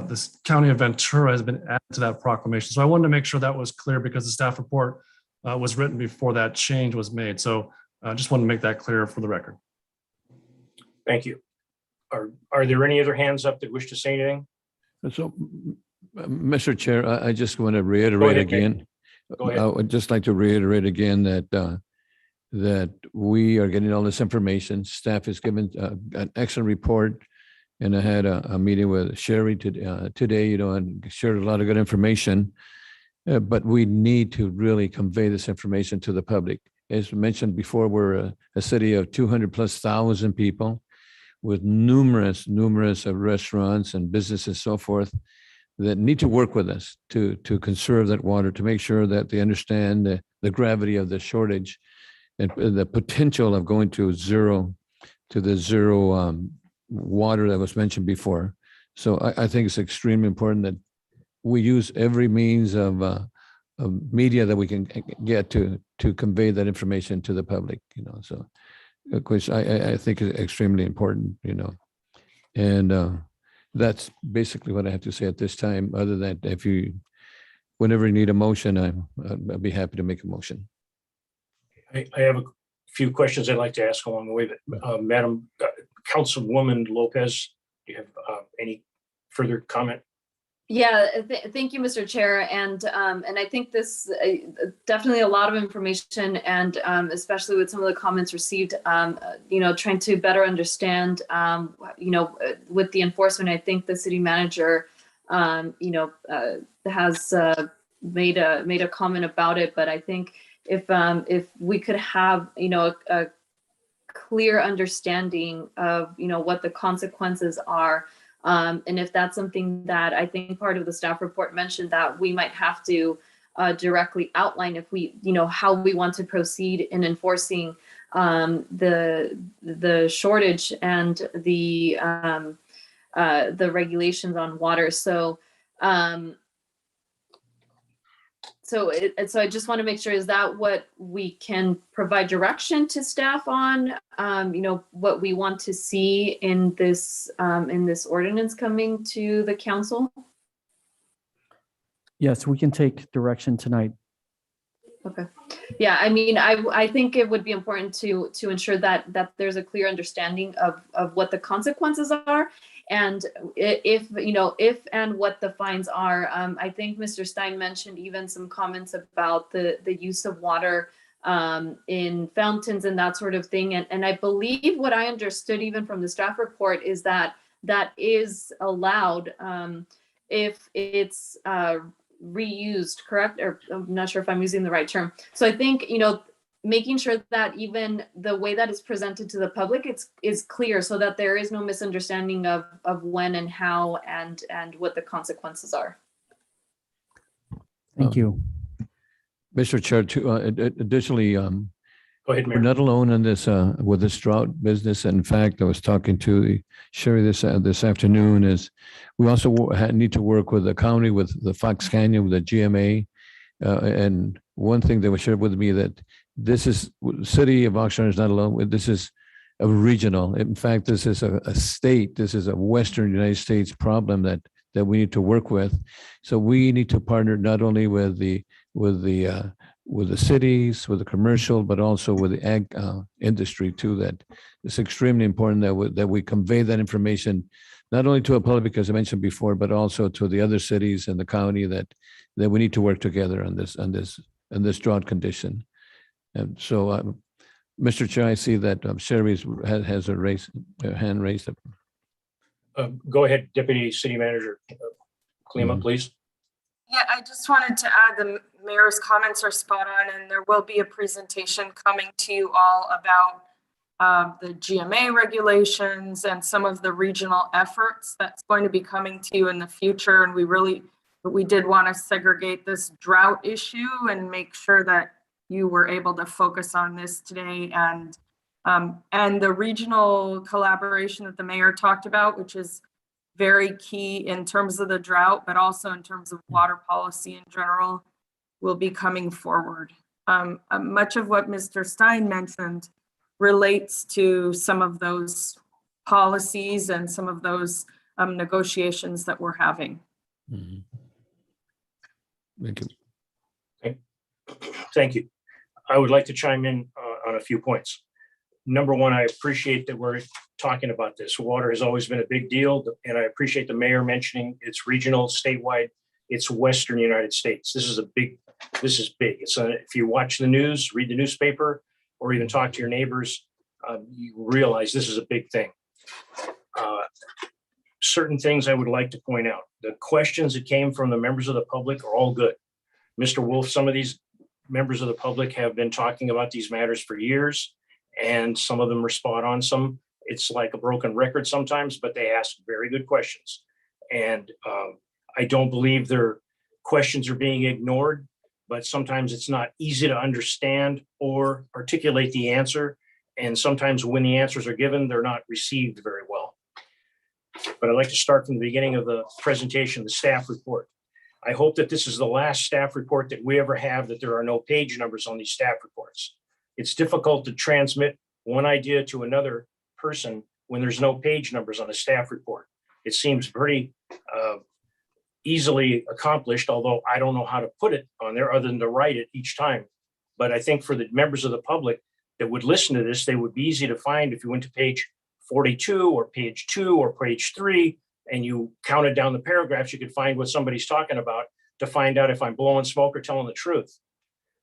this county of Ventura has been added to that proclamation. So I wanted to make sure that was clear because the staff report was written before that change was made. So I just wanted to make that clear for the record. Thank you. Are there any other hands up that wish to say anything? so, Mr. Chair, I just want to reiterate ahead, Nick. again. Go ahead. I would just like to reiterate again that we are getting all this information. Staff has given an excellent report. And I had a meeting with Sherry today, and shared a lot of good information. But we need to really convey this information to the public. As mentioned before, we're a city of 200,000+ people with numerous restaurants and businesses, so forth, that need to work with us to conserve that water, to make sure that they understand the gravity of the shortage and the potential of going to zero water that was mentioned before. So I think it's extremely important that we use every means of media that we can get to convey that information to the public, so which I think is extremely important, and that's basically what I have to say at this time. Other than whenever you need a motion, I'd be happy to make a motion. I have a few questions I'd like to ask along the way, but Madam Councilwoman Lopez, do you have any further comment? Yeah, thank you, Mr. Chair. And I think this definitely a lot of information, and especially with some of the comments received, trying to better understand, with the enforcement. I think the city manager, has made a comment about it, but I think if we could have, a clear understanding of, what the consequences are. And if that's something that I think part of the staff report mentioned that we might have to directly outline if we, how we want to proceed in enforcing the shortage and the regulations on water. So I just want to make sure, is that what we can provide direction to staff on? What we want to see in this ordinance coming to the council? Yes, we can take direction tonight. Okay. Yeah, I mean, I think it would be important to ensure that there's a clear understanding of what the consequences are. And if and what the fines are. I think Mr. Stein mentioned even some comments about the use of water in fountains and that sort of thing. And I believe what I understood even from the staff report is that is allowed if it's reused, correct? Or I'm not sure if I'm using the right term. So I think, making sure that even the way that is presented to the public is clear, so that there is no misunderstanding of when and how and what the consequences are. Thank you. Mr. Chair, additionally, Go ahead, we're Mayor. not alone in this, with this drought business. In fact, I was talking to Sherry this afternoon, is we also need to work with the county, with the Fox Canyon, with the GMA. And one thing that was shared with me that this is, city of Oxnard is not alone. This is a regional. In fact, this is a state, this is a Western United States problem that we need to work with. So we need to partner not only with the cities, with the commercial, but also with the ag industry too. That it's extremely important that we convey that information not only to the public, as I mentioned before, but also to the other cities and the county that we need to work together on this drought condition. And so, Mr. Chair, I see that Sherry has her hand raised. Go ahead, Deputy City Manager Klima, please. Yeah, I just wanted to add the mayor's comments are spot on, and there will be a presentation coming to you all about the GMA regulations and some of the regional efforts that's going to be coming to you in the future. And we did want to segregate this drought issue and make sure that you were able to focus on this today, and the regional collaboration that the mayor talked about, which is very key in terms of the drought, but also in terms of water policy in general, will be coming forward. Much of what Mr. Stein mentioned relates to some of those policies and some of those negotiations that we're having. Mhm. Thank you. Okay. Thank you. I would like to chime in on a few points. Number one, I appreciate that we're talking about this. Water has always been a big deal, and I appreciate the mayor mentioning it's regional, statewide, it's Western United States. This is big. It's if you watch the news, read the newspaper, or even talk to your neighbors, you realize this is a big thing. Certain things I would like to point out. The questions that came from the members of the public are all good. Mr. Wolf, some of these members of the public have been talking about these matters for years, and some of them are spot on. Some, it's like a broken record sometimes, but they ask very good questions. And I don't believe their questions are being ignored, but sometimes it's not easy to understand or articulate the answer. And sometimes when the answers are given, they're not received very well. But I'd like to start from the beginning of the presentation, the staff report. I hope that this is the last staff report that we ever have, that there are no page numbers on these staff reports. It's difficult to transmit one idea to another person when there's no page numbers on a staff report. It seems pretty easily accomplished, although I don't know how to put it on there other than to write it each time. But I think for the members of the public that would listen to this, they would be easy to find if you went to page 42 or page 2 or page 3, and you counted down the paragraphs, you could find what somebody's talking about to find out if I'm blowing smoke or telling the truth.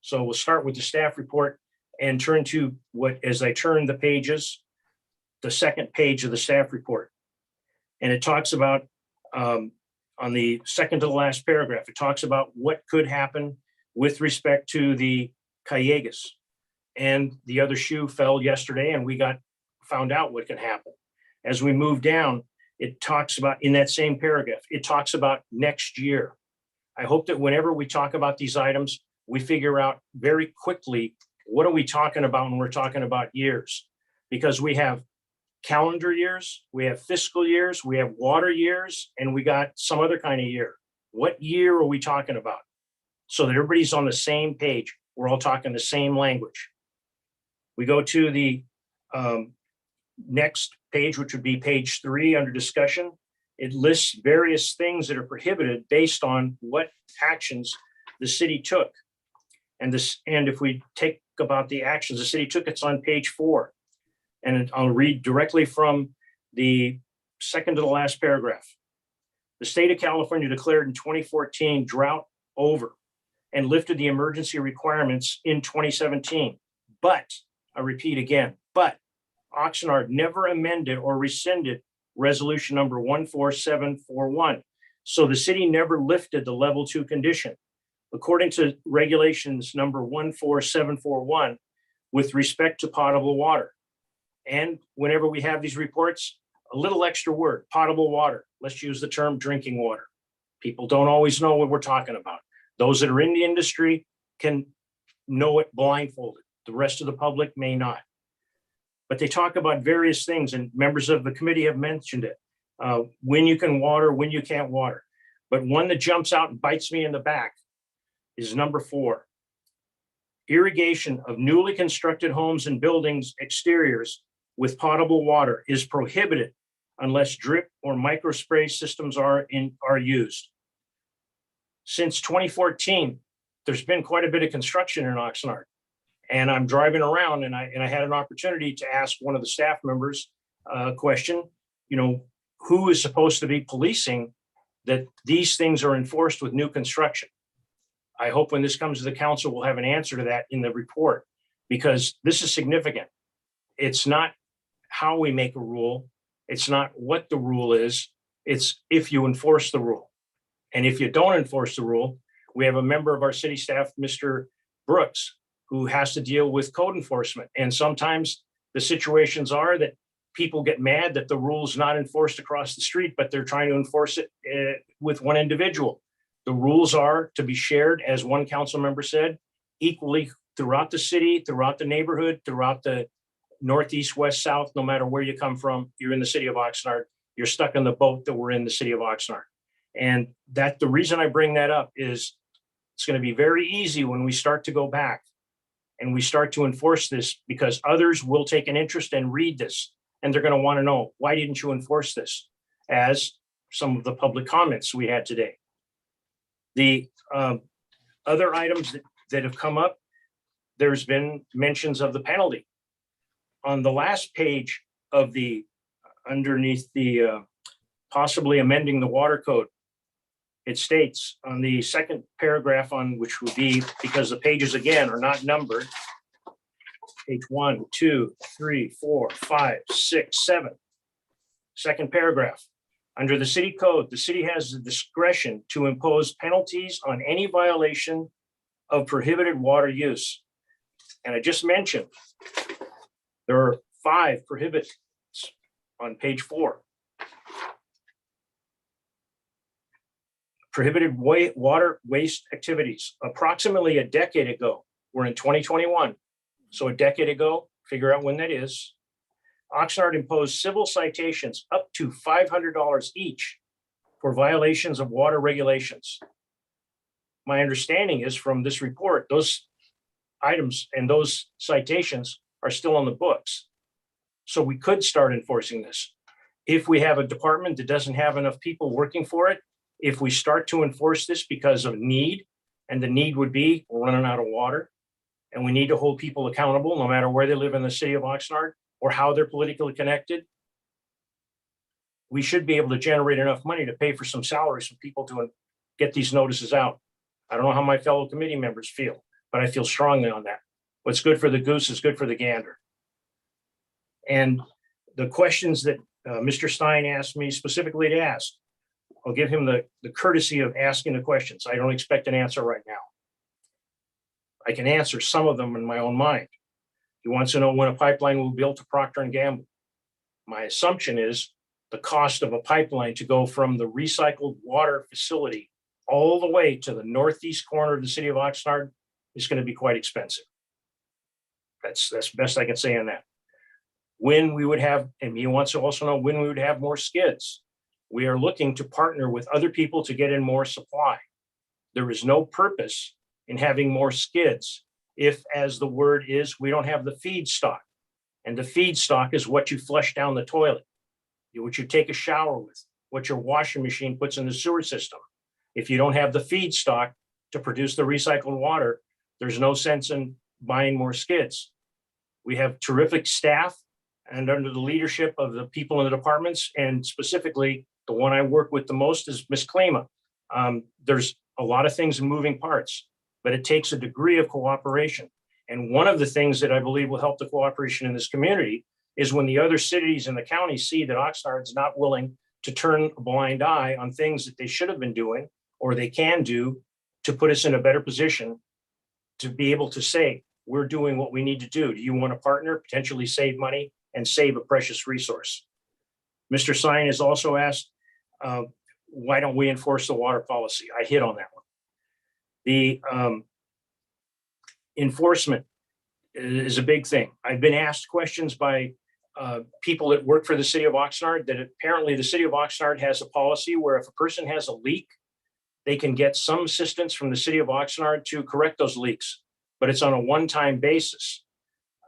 So we'll start with the staff report and turn to what, as I turn the pages, the second page of the staff report. And it talks about, on the second to the last paragraph, it talks about what could happen with respect to the Callegas. And the other shoe fell yesterday, and we found out what could happen. As we move down, it talks about, in that same paragraph, it talks about next year. I hope that whenever we talk about these items, we figure out very quickly, what are we talking about when we're talking about years? Because we have calendar years, we have fiscal years, we have water years, and we got some other kind of year. What year are we talking about? So that everybody's on the same page. We're all talking the same language. We go to the next page, which would be page 3 under discussion. It lists various things that are prohibited based on what actions the city took. And if we take about the actions the city took, it's on page 4. And I'll read directly from the second to the last paragraph. The state of California declared in 2014 drought over and lifted the emergency requirements in 2017. But, I repeat again, but Oxnard never amended or rescinded resolution number 14741. So the city never lifted the level 2 condition. According to regulations number 14741, with respect to potable water. And whenever we have these reports, a little extra word, potable water. Let's use the term drinking water. People don't always know what we're talking about. Those that are in the industry can know it blindfolded. The rest of the public may not. But they talk about various things, and members of the committee have mentioned it. When you can water, when you can't water. But one that jumps out and bites me in the back is number 4. Irrigation of newly constructed homes and buildings exteriors with potable water is prohibited unless drip or microspray systems are used. Since 2014, there's been quite a bit of construction in Oxnard. And I'm driving around and I had an opportunity to ask one of the staff members a question, who is supposed to be policing that these things are enforced with new construction? I hope when this comes to the council, we'll have an answer to that in the report, because this is significant. It's not how we make a rule. It's not what the rule is. It's if you enforce the rule. And if you don't enforce the rule, we have a member of our city staff, Mr. Brooks, who has to deal with code enforcement. And sometimes the situations are that people get mad that the rule's not enforced across the street, but they're trying to enforce it with one individual. The rules are to be shared, as one council member said, equally throughout the city, throughout the neighborhood, throughout the northeast, west, south, no matter where you come from, you're in the city of Oxnard, you're stuck in the boat that we're in the city of Oxnard. And that the reason I bring that up is it's going to be very easy when we start to go back and we start to enforce this, because others will take an interest and read this. And they're going to want to know, why didn't you enforce this? As some of the public comments we had today. The other items that have come up, there's been mentions of the penalty. On the last page of underneath the possibly amending the water code, it states on the second paragraph, on which would be, because the pages again are not numbered, page 1, 2, 3, 4, 5, 6, 7. Second paragraph. Under the city code, the city has the discretion to impose penalties on any violation of prohibited water use. And I just mentioned there are 5 prohibits on page 4. Prohibited water waste activities. Approximately a decade ago, we're in 2021. So a decade ago, figure out when that is, Oxnard imposed civil citations up to $500 each for violations of water regulations. My understanding is from this report, those items and those citations are still on the books. So we could start enforcing this. If we have a department that doesn't have enough people working for it, if we start to enforce this because of need, and the need would be we're running out of water, and we need to hold people accountable no matter where they live in the city of Oxnard or how they're politically connected, we should be able to generate enough money to pay for some salaries for people to get these notices out. I don't know how my fellow committee members feel, but I feel strongly on that. What's good for the goose is good for the gander. And the questions that Mr. Stein asked me specifically to ask, I'll give him the courtesy of asking the questions. I don't expect an answer right now. I can answer some of them in my own mind. He wants to know when a pipeline will be built to Procter & Gamble. My assumption is the cost of a pipeline to go from the recycled water facility all the way to the northeast corner of the city of Oxnard is going to be quite expensive. That's the best I can say on that. When we would have, and he wants to also know when we would have more skids. We are looking to partner with other people to get in more supply. There is no purpose in having more skids if, as the word is, we don't have the feedstock. And the feedstock is what you flush down the toilet, what you take a shower with, what your washing machine puts in the sewer system. If you don't have the feedstock to produce the recycled water, there's no sense in buying more skids. We have terrific staff, and under the leadership of the people in the departments, and specifically the one I work with the most is Ms. Klima. There's a lot of things in moving parts, but it takes a degree of cooperation. And one of the things that I believe will help the cooperation in this community is when the other cities in the county see that Oxnard is not willing to turn a blind eye on things that they should have been doing or they can do to put us in a better position to be able to say, we're doing what we need to do. Do you want to partner, potentially save money and save a precious resource? Mr. Stein has also asked, why don't we enforce the water policy? I hit on that one. enforcement is a big thing. I've been asked questions by people that work for the city of Oxnard that apparently the city of Oxnard has a policy where if a person has a leak, they can get some assistance from the city of Oxnard to correct those leaks, but it's on a one-time basis.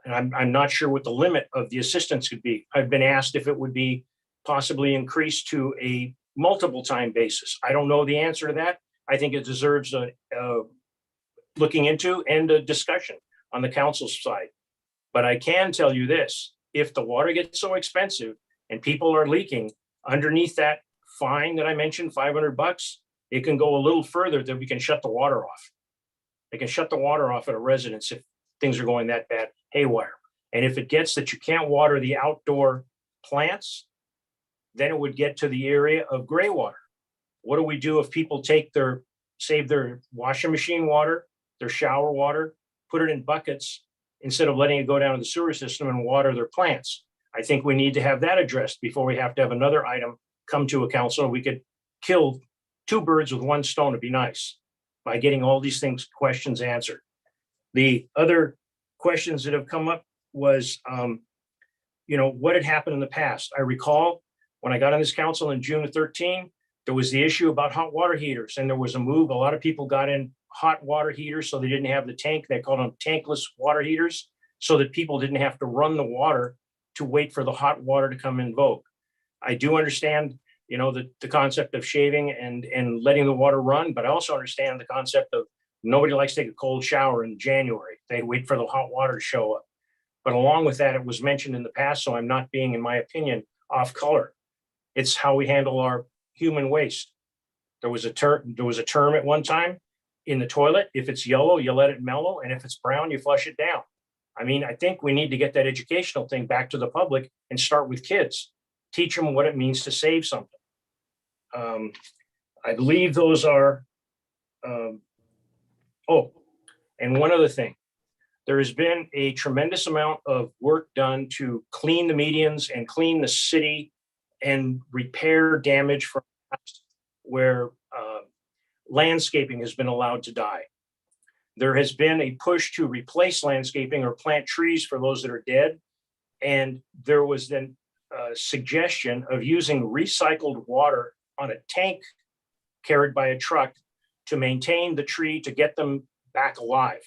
And I'm not sure what the limit of the assistance could be. I've been asked if it would be possibly increased to a multiple time basis. I don't know the answer to that. I think it deserves a looking into and a discussion on the council's side. But I can tell you this, if the water gets so expensive and people are leaking, underneath that fine that I mentioned, $500, it can go a little further that we can shut the water off. They can shut the water off at a residence if things are going that bad, haywire. And if it gets that you can't water the outdoor plants, then it would get to the area of gray water. What do we do if people save their washing machine water, their shower water, put it in buckets instead of letting it go down to the sewer system and water their plants? I think we need to have that addressed before we have to have another item come to a council. We could kill two birds with one stone. It'd be nice by getting all these questions answered. The other questions that have come up was, what had happened in the past? I recall when I got on this council in June of 13, there was the issue about hot water heaters, and there was a move. A lot of people got in hot water heaters so they didn't have the tank. They called them tankless water heaters so that people didn't have to run the water to wait for the hot water to come in vogue. I do understand, the concept of shaving and letting the water run, but I also understand the concept of nobody likes to take a cold shower in January. They wait for the hot water to show up. But along with that, it was mentioned in the past, so I'm not being, in my opinion, off color. It's how we handle our human waste. There was a term at one time in the toilet. If it's yellow, you let it mellow, and if it's brown, you flush it down. I mean, I think we need to get that educational thing back to the public and start with kids. Teach them what it means to save something. I believe those are. And one other thing, there has been a tremendous amount of work done to clean the medians and clean the city and repair damage from where landscaping has been allowed to die. There has been a push to replace landscaping or plant trees for those that are dead. And there was then a suggestion of using recycled water on a tank carried by a truck to maintain the tree to get them back alive.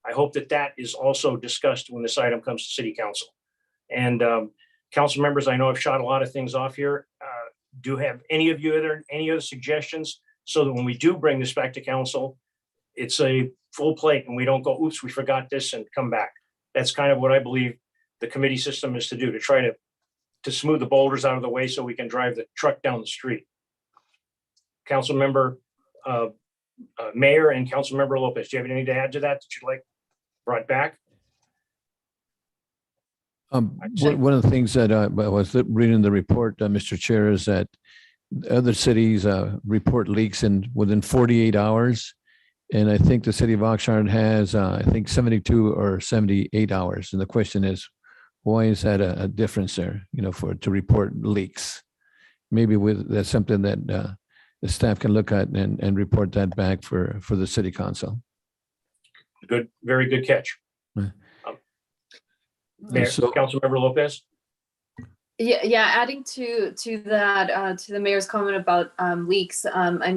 I hope that is also discussed when this item comes to city council. And council members, I know I've shot a lot of things off here. Do have any other suggestions so that when we do bring this back to council, it's a full plate and we don't go, oops, we forgot this and come back. That's kind of what I believe the committee system is to do, to try to smooth the boulders out of the way so we can drive the truck down the street. Council member, Mayor and Council member Lopez, do you have anything to add to that you'd like brought back? One of the things that I was reading the report, Mr. Chair, is that other cities report leaks within 48 hours. And I think the city of Oxnard has, 72 or 78 hours. And the question is, why is that a difference there, to report leaks? Maybe that's something that the staff can look at and report that back for the city council. Good, very good catch. Mayor, Councilmember Lopez. Yeah. Adding to that, to the mayor's comment about leaks. I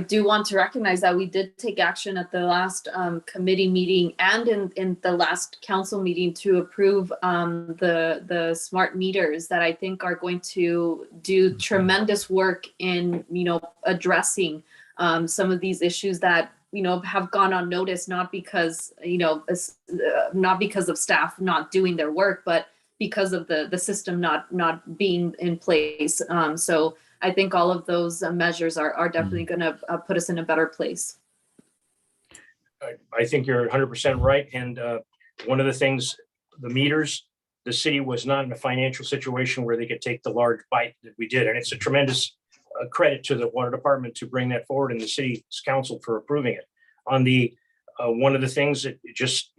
do want to recognize that we did take action at the last committee meeting and in the last council meeting to approve the smart meters that I think are going to do tremendous work in addressing some of these issues that have gone unnoticed, not because of staff not doing their work, but because of the system not being in place. So I think all of those measures are definitely going to put us in a better place. I think you're 100% right. And one of the things, the meters, the city was not in a financial situation where they could take the large bite that we did. And it's a tremendous credit to the water department to bring that forward and the city's council for approving it. On the one of the things that just,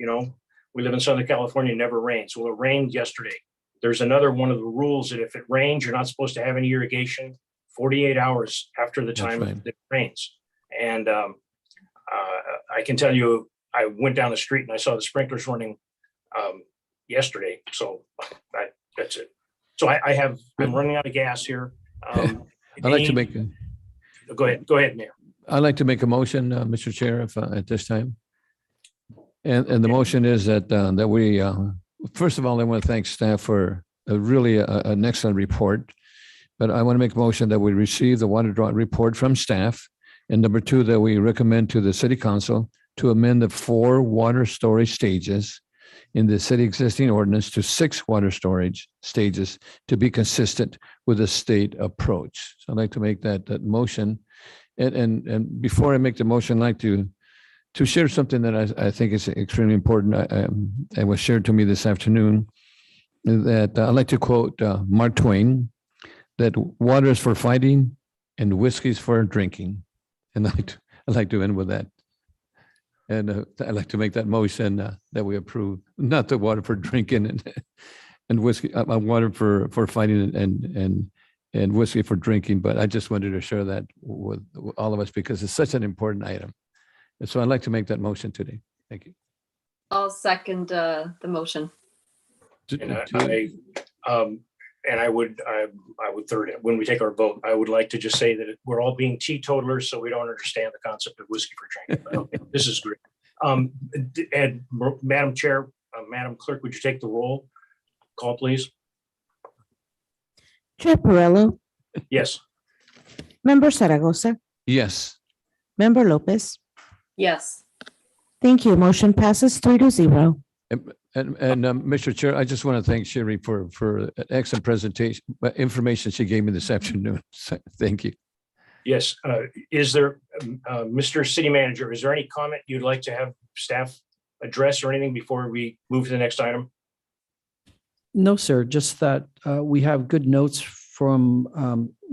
we live in Southern California, it never rains. Well, it rained yesterday. There's another one of the rules that if it rains, you're not supposed to have any irrigation 48 hours after the time that it rains. And I can tell you, I went down the street and I saw the sprinklers running yesterday. So that's it. So I'm running out of gas here. I'd like to make, Go ahead, Mayor. I'd like to make a motion, Mr. Chair, if at this time. And the motion is that we, first of all, I want to thank staff for an excellent report. But I want to make a motion that we receive the water drought report from staff. And number two, that we recommend to the city council to amend the 4 water storage stages in the city existing ordinance to 6 water storage stages to be consistent with the state approach. So I'd like to make that motion. And before I make the motion, I'd like to share something that I think is extremely important. It was shared to me this afternoon that I'd like to quote Mark Twain, that water is for fighting and whiskey is for drinking. And I'd like to end with that. And I'd like to make that motion that we approve, not the water for drinking and whiskey, water for fighting and whiskey for drinking. But I just wanted to share that with all of us because it's such an important item. And so I'd like to make that motion today. Thank you. I'll second the motion. And I would third it. When we take our vote, I would like to just say that we're all being teetotalers, so we don't understand the concept of whiskey for drinking. But okay, this is great. And Madam Chair, Madam Clerk, would you take the roll call, please? Chair Perrello, Yes. Member Zaragoza, Yes. Member Lopez. Yes. Thank you. Motion passes 3-0. And Mr. Chair, I just want to thank Sherry for an excellent presentation, information she gave me this afternoon. So, thank you. Yes. Is there, Mr. City Manager, is there any comment you'd like to have staff address or anything before we move to the next item? No, sir, just that we have good notes from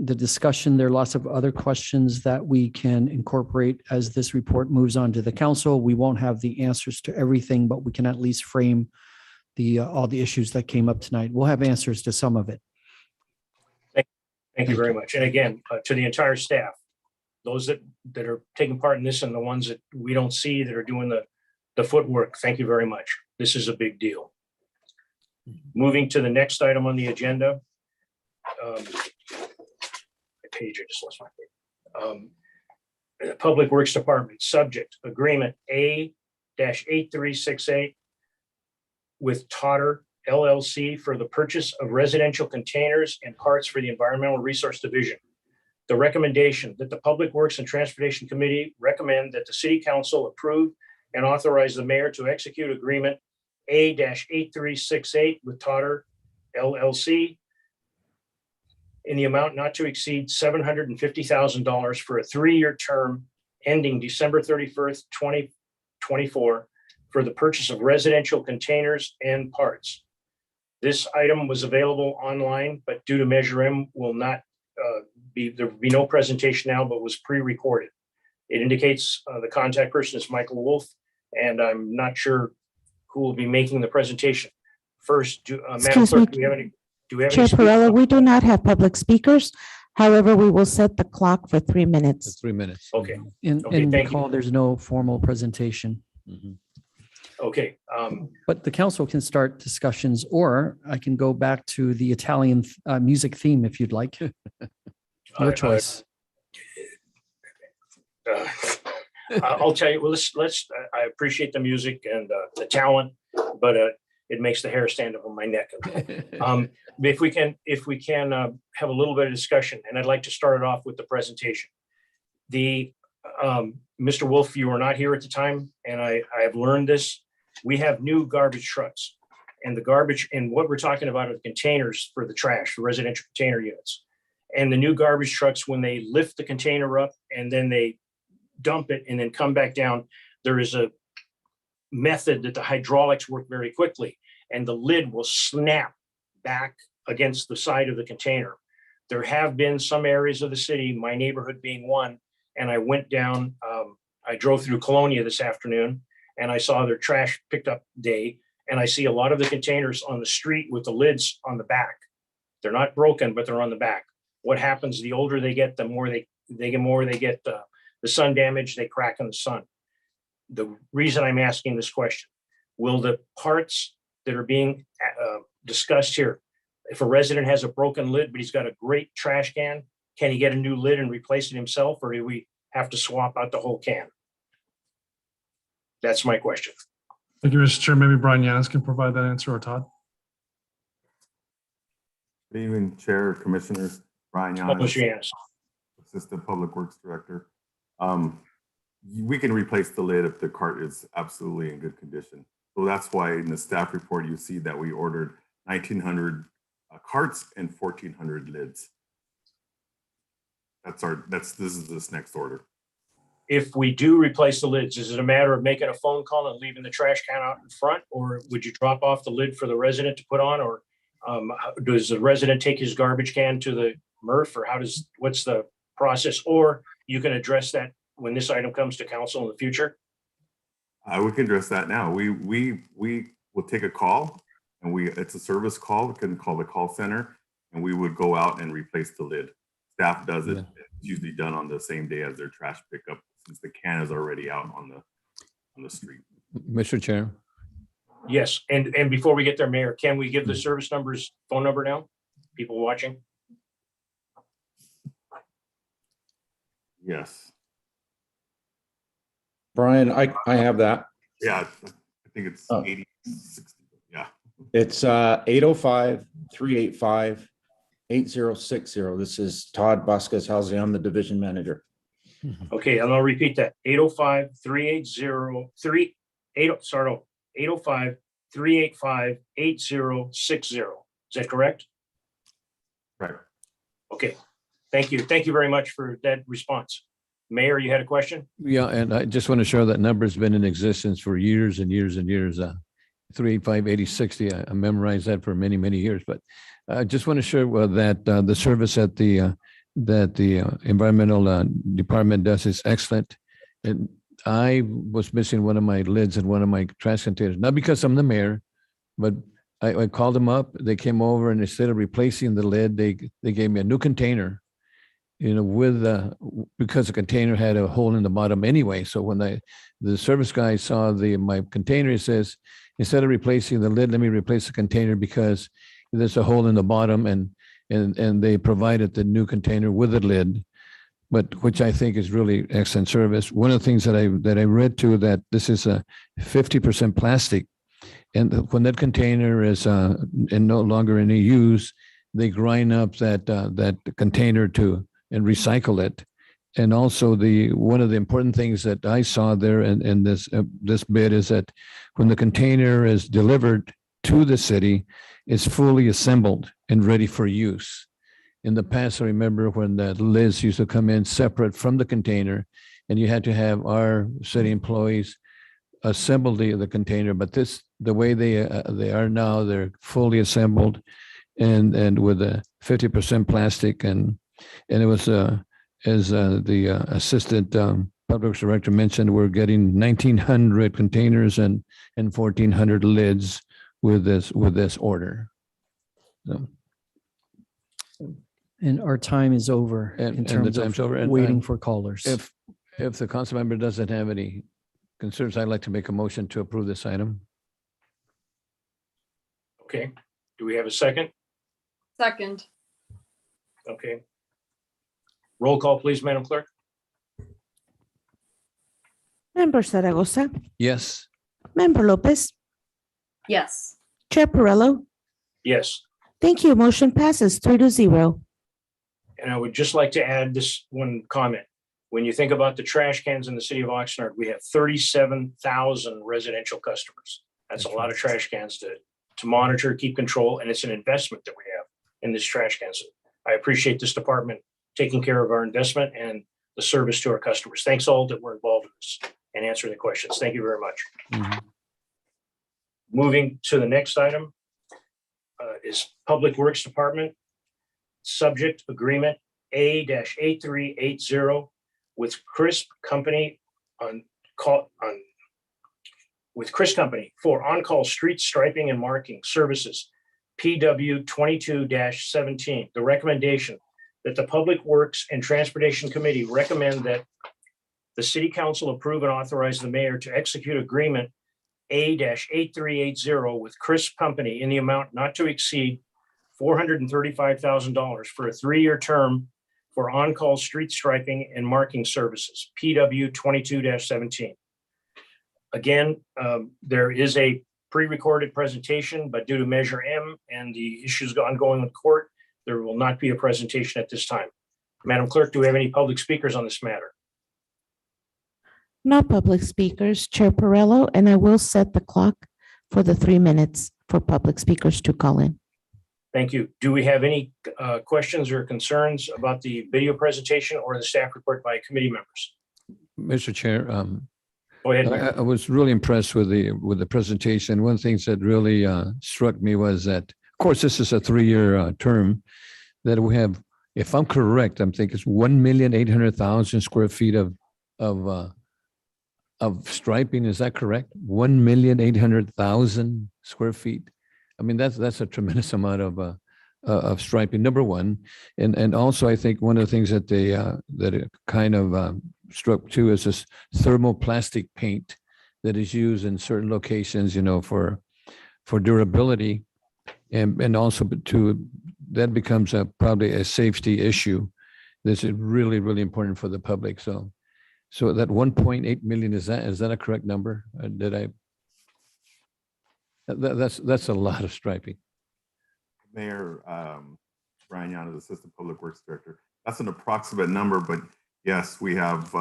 the discussion. There are lots of other questions that we can incorporate as this report moves on to the council. We won't have the answers to everything, but we can at least frame all the issues that came up tonight. We'll have answers to some of it. Thank you very much. And again, to the entire staff, those that are taking part in this and the ones that we don't see that are doing the footwork, thank you very much. This is a big deal. Moving to the next item on the agenda. My page, I just lost my page. Public Works Department, subject agreement A-8368 with Totter LLC for the purchase of residential containers and parts for the Environmental Resource Division. The recommendation that the Public Works and Transportation Committee recommend that the City Council approve and authorize the mayor to execute agreement A-8368 with Totter LLC in the amount not to exceed $750,000 for a 3-year term ending December 31st, 2024 for the purchase of residential containers and parts. This item was available online, but due to Measure M will not there will be no presentation now, but was pre-recorded. It indicates the contact person is Michael Wolf, and I'm not sure who will be making the presentation. First, Madam Clerk, do we have any? Chair Perrello, we do not have public speakers. However, we will set the clock for 3 minutes. 3 minutes. Okay. And recall, there's no formal presentation. Mhm. Okay. But the council can start discussions, or I can go back to the Italian music theme if you'd like. Your choice. I'll tell you, well, I appreciate the music and the talent, but it makes the hair stand up on my neck. If we can have a little bit of discussion, and I'd like to start it off with the presentation. Mr. Wolf, you were not here at the time, and I have learned this. We have new garbage trucks, and the garbage, and what we're talking about are the containers for the trash, the residential container units. And the new garbage trucks, when they lift the container up and then they dump it and then come back down, there is a method that the hydraulics work very quickly, and the lid will snap back against the side of the container. There have been some areas of the city, my neighborhood being one, and I went down, I drove through Colonia this afternoon, and I saw their trash picked up day, and I see a lot of the containers on the street with the lids on the back. They're not broken, but they're on the back. What happens, the older they get, the more they get the sun damage, they crack in the sun. the reason I'm asking this question, will the parts that are being discussed here, if a resident has a broken lid, but he's got a great trash can, can he get a new lid and replace it himself, or do we have to swap out the whole can? That's my question. Thank you, Mr. Chair. Maybe Brian Yanis can provide that answer, or Todd. Good evening, Chair, Commissioners. Brian Oh, Mr. Yanis, Yanis. Assistant Public Works Director. We can replace the lid if the cart is absolutely in good condition. So that's why in the staff report, you see that we ordered 1,900 carts and 1,400 lids. This is this next order. If we do replace the lids, is it a matter of making a phone call and leaving the trash can out in front, or would you drop off the lid for the resident to put on, or does the resident take his garbage can to the MRF, or what's the process? Or you can address that when this item comes to council in the future? We can address that now. We will take a call, and it's a service call. We can call the call center, and we would go out and replace the lid. Staff does it. Yeah. It's usually done on the same day as their trash pickup, since the can is already out on the street. Mr. Chair. Yes, and before we get there, Mayor, can we give the service numbers, phone number now? People watching? Yes. Brian, I have that. Yeah, I think it's Oh. 80, 60. Yeah. It's 805-385-8060. This is Todd Busquez Housing. I'm the division manager. Okay, and I'll repeat that, 805-385-8060. Is that correct? Right. Okay, thank you. Thank you very much for that response. Mayor, you had a question? Yeah, and I just want to share that number's been in existence for years and years and years. 385, 8060. I memorized that for many, many years. But I just want to share that the service at the environmental department does is excellent. And I was missing one of my lids in one of my trash containers, not because I'm the mayor, but I called them up. They came over, and instead of replacing the lid, they gave me a new container. Because the container had a hole in the bottom anyway. So when the service guy saw my container, he says, instead of replacing the lid, let me replace the container because there's a hole in the bottom, and they provided the new container with the lid, which I think is really excellent service. One of the things that I read too, that this is a 50% plastic, and when that container is no longer in use, they grind up that container and recycle it. And also one of the important things that I saw there in this bid is that when the container is delivered to the city, it's fully assembled and ready for use. In the past, I remember when the lids used to come in separate from the container, and you had to have our city employees assemble the container. But the way they are now, they're fully assembled and with a 50% plastic, and it was as the assistant public works director mentioned, we're getting 1,900 containers and 1,400 lids with this order. So. And our time is over in terms of waiting for callers. If the council member doesn't have any concerns, I'd like to make a motion to approve this item. Okay, do we have a second? Second. Okay. Roll call, please, Madam Clerk. Member Zaragoza, Yes. Member Lopez, Yes. Chair Perrello. Yes, Thank you. Motion passes 3-0. and I would just like to add this one comment. When you think about the trash cans in the city of Oxnard, we have 37,000 residential customers. That's a lot of trash cans to monitor, keep control, and it's an investment that we have in this trash cans. I appreciate this department taking care of our investment and the service to our customers. Thanks all that were involved in this and answering the questions. Thank you very much. Mhm. Moving to the next item is Public Works Department. Subject agreement A-8380 with Crisp Company for on-call street striping and marking services, PW 22-17. The recommendation that the Public Works and Transportation Committee recommend that the city council approve and authorize the mayor to execute agreement A-8380 with Chris Company in the amount not to exceed $435,000 for a 3-year term for on-call street striping and marking services, PW 22-17. Again, there is a pre-recorded presentation, but due to Measure M and the issues ongoing in court, there will not be a presentation at this time. Madam Clerk, do we have any public speakers on this matter? No public speakers, Chair Perrello, and I will set the clock for the 3 minutes for public speakers to call in. Thank you. Do we have any questions or concerns about the video presentation or the staff report by committee members? Mr. Chair, Go ahead, Mayor. I was really impressed with the presentation. One of the things that really struck me was that, of course, this is a 3-year term that we have. If I'm correct, I'm thinking it's 1,800,000 square feet of striping. Is that correct? 1,800,000 square feet. I mean, that's a tremendous amount of striping. Number one, and also I think one of the things that they that it kind of struck too is this thermoplastic paint that is used in certain locations, you know, for durability, and also that becomes probably a safety issue. This is really, really important for the public. So that 1.8 million, is that a correct number? That's a lot of striping. Mayor Brian Yan, as Assistant Public Works Director, that's an approximate number, but yes, we have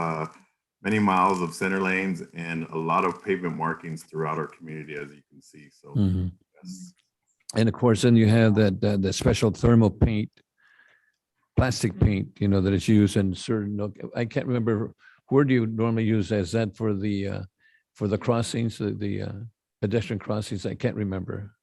many miles of center lanes and a lot of pavement markings throughout our community, as you can see. So, yes. And of course, then you have the special thermal paint, plastic paint, you know, that is used in certain. I can't remember, where do you normally use that? Is that for the crossings, the pedestrian crossings? I can't remember.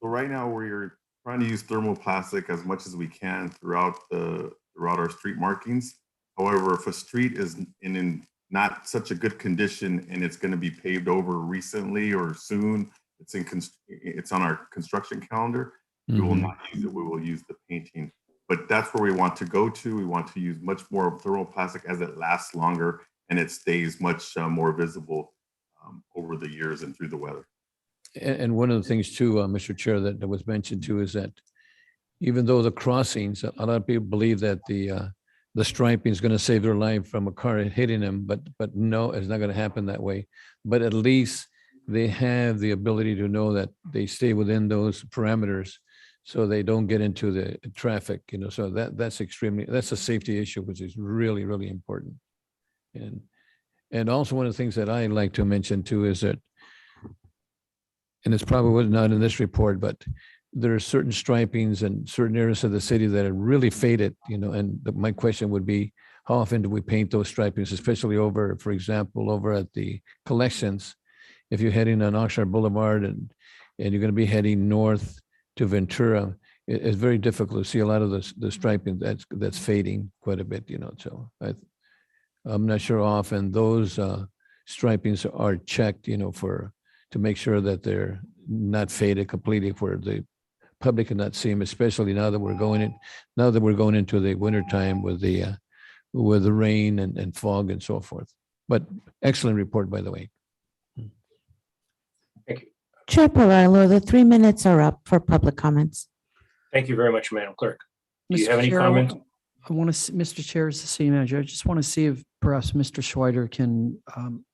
So right now we're trying to use thermoplastic as much as we can throughout our street markings. However, if a street is in not such a good condition and it's going to be paved over recently or soon, it's on our construction calendar, we will not use it. We will use the painting. But that's where we want to go to. We want to use much more of thermoplastic as it lasts longer and it stays much more visible over the years and through the weather. And one of the things too, Mr. Chair, that was mentioned too, is that even though the crossings, a lot of people believe that the striping is going to save their life from a car hitting them, but no, it's not going to happen that way. But at least they have the ability to know that they stay within those parameters, so they don't get into the traffic. You know, so that's a safety issue, which is really, really important. And also one of the things that I like to mention too is that, and it's probably not in this report, but there are certain stripings in certain areas of the city that are really faded, you know, and my question would be, how often do we paint those stripings, especially over, for example, over at the collections? If you're heading on Oxnard Boulevard and you're going to be heading north to Ventura, it's very difficult to see a lot of the striping that's fading quite a bit, you know. So I'm not sure often those stripings are checked, you know, to make sure that they're not faded completely, where the public cannot see them, especially now that we're going into the winter time with the rain and fog and so forth. But excellent report, by the way. Thank you. Chair Perrello, the 3 minutes are up for public comments. Thank you very much, Madam Clerk. Do you Mr. have any Chair, comments? I want to, Mr. Chair, as the city manager, I just want to see if perhaps Mr. Schweider can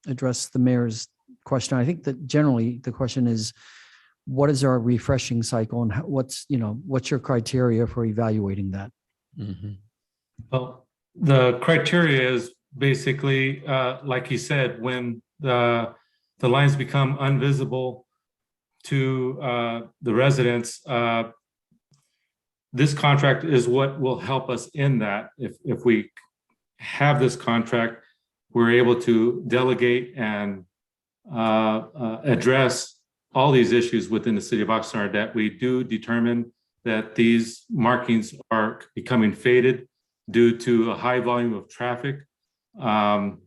address the mayor's question. I think that generally the question is, what is our refreshing cycle and what's your criteria for evaluating that? Well, the criteria is basically, like he said, when the lines become invisible to the residents, this contract is what will help us in that. If we have this contract, we're able to delegate and address all these issues within the city of Oxnard, that we do determine that these markings are becoming faded due to a high volume of traffic in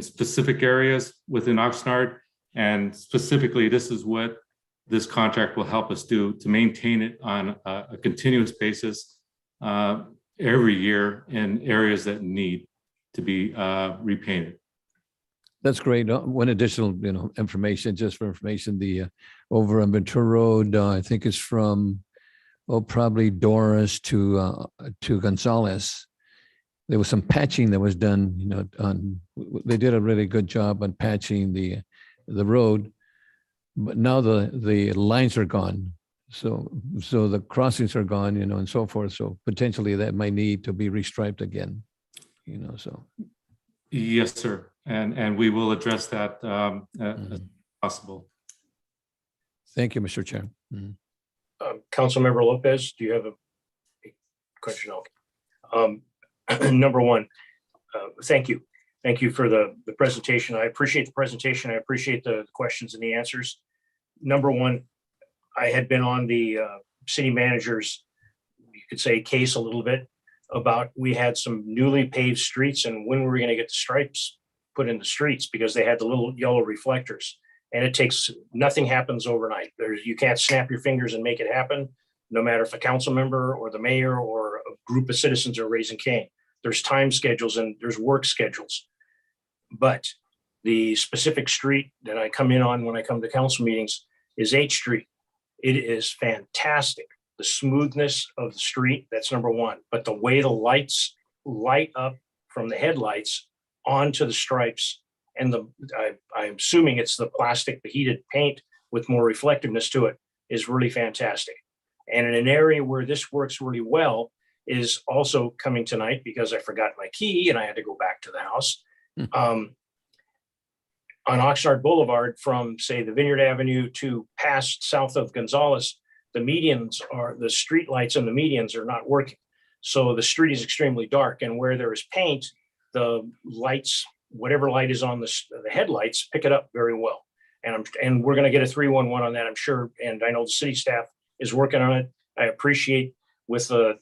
specific areas within Oxnard. And specifically, this is what this contract will help us do, to maintain it on a continuous basis every year in areas that need. to be repainted. That's great. One additional, information, just for information, the over on Ventura Road, I think it's from, probably Doris to Gonzalez. There was some patching that was done, they did a really good job on patching the road, but now the lines are gone. So the crossings are gone, and so forth. So potentially that might need to be restriped again, so. Yes, sir. And we will address that as possible. Thank you, Mr. Chair. Councilmember Lopez, do you have a question? Okay. Number one, thank you. Thank you for the presentation. I appreciate the presentation. I appreciate the questions and the answers. Number one, I had been on the city manager's, you could say, case a little bit about we had some newly paved streets and when were we going to get the stripes put in the streets because they had the little yellow reflectors. And it takes, nothing happens overnight. You can't snap your fingers and make it happen, no matter if a council member or the mayor or a group of citizens are raising cane. There's time schedules and there's work schedules. But the specific street that I come in on when I come to council meetings is 8th Street. It is fantastic. The smoothness of the street, that's number one. But the way the lights light up from the headlights onto the stripes, and I'm assuming it's the plastic, the heated paint with more reflectiveness to it, is really fantastic. And in an area where this works really well is also coming tonight because I forgot my key and I had to go back to the house. On Oxnard Boulevard from, say, the Vineyard Avenue to past south of Gonzales, the street lights and the medians are not working. So the street is extremely dark, and where there is paint, the lights, whatever light is on the headlights, pick it up very well. And we're going to get a 311 on that, I'm sure. And I know the city staff is working on it. I appreciate I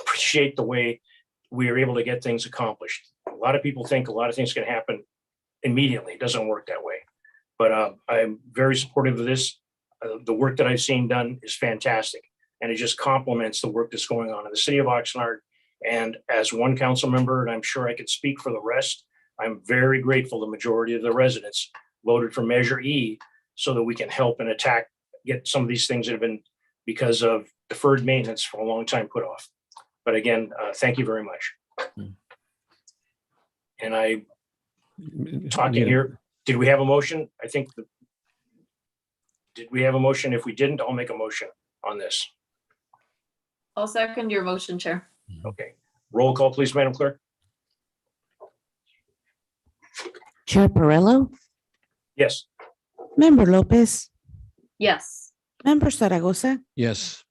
appreciate the way we are able to get things accomplished. A lot of people think a lot of things can happen immediately. It doesn't work that way. But I'm very supportive of this. The work that I've seen done is fantastic. And it just complements the work that's going on in the city of Oxnard. And as one council member, and I'm sure I could speak for the rest, I'm very grateful the majority of the residents voted for Measure E so that we can help and get some of these things that have been, because of deferred maintenance for a long time, put off. But again, thank you very much. And talking here, did we have a motion? I think, did we have a motion? If we didn't, I'll make a motion on this. I'll second your motion, Chair. Okay. Roll call, please, Madam Clerk. Chair Perillo, Yes. Member Lopez, Yes. Member Zaragoza. Yes.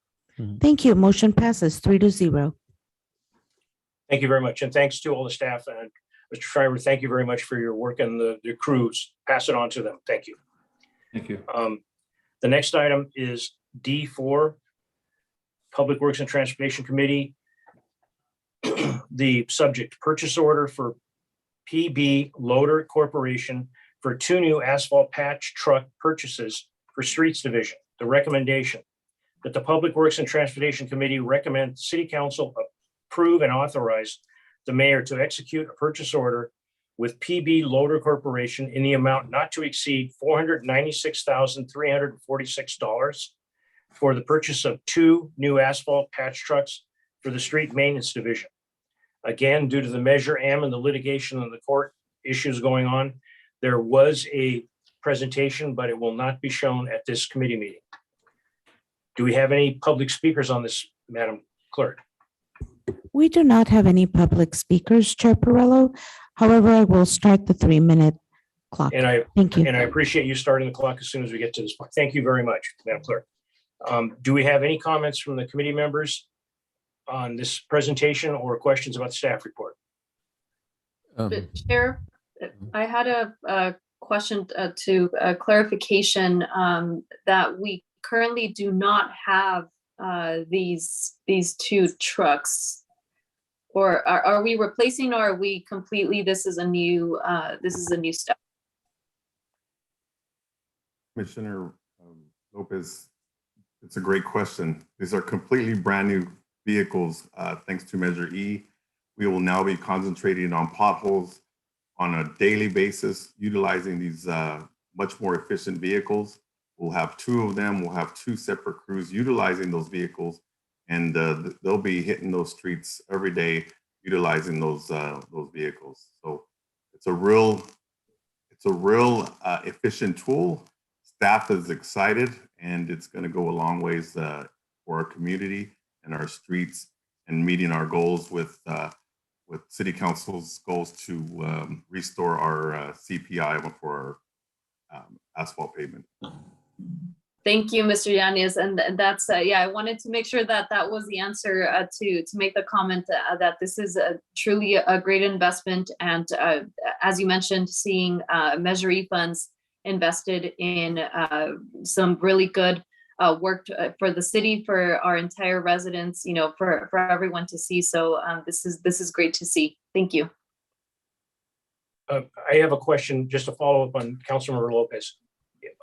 Thank you. Motion passes 3-0. Thank you very much. And thanks to all the staff. And Mr. Shriver, thank you very much for your work and the crews. Pass it on to them. Thank you. Thank you. The next item is D4, Public Works and Transportation Committee. The subject, purchase order for PB Loader Corporation for 2 new asphalt patch truck purchases for Streets Division. The recommendation that the Public Works and Transportation Committee recommend City Council approve and authorize the mayor to execute a purchase order with PB Loader Corporation in the amount not to exceed $496,346 for the purchase of 2 new asphalt patch trucks for the Street Maintenance Division. Again, due to the Measure M and the litigation and the court issues going on, there was a presentation, but it will not be shown at this committee meeting. Do we have any public speakers on this, Madam Clerk? We do not have any public speakers, Chair Perillo. However, I will start the 3-minute clock. Thank you. And I appreciate you starting the clock as soon as we get to this point. Thank you very much, Madam Clerk. Do we have any comments from the committee members on this presentation or questions about the staff report? Chair, I had a question to clarification that we currently do not have these 2 trucks, or are we replacing, or are we completely, this is a new step? Commissioner Lopez, it's a great question. These are completely brand new vehicles, thanks to Measure E. We will now be concentrating on potholes on a daily basis, utilizing these much more efficient vehicles. We'll have 2 of them. We'll have 2 separate crews utilizing those vehicles, and they'll be hitting those streets every day, utilizing those vehicles. So it's a real efficient tool. Staff is excited, and it's going to go a long ways for our community and our streets, and meeting our goals with City Council's goals to restore our CPI for our asphalt pavement. Thank you, Mr. Yanez. And that's, yeah, I wanted to make sure that that was the answer to make the comment that this is truly a great investment. And as you mentioned, seeing Measure E funds invested in some really good work for the city, for our entire residents, you know, for everyone to see. So this is great to see. Thank you. I have a question just to follow up on Councilmember Lopez.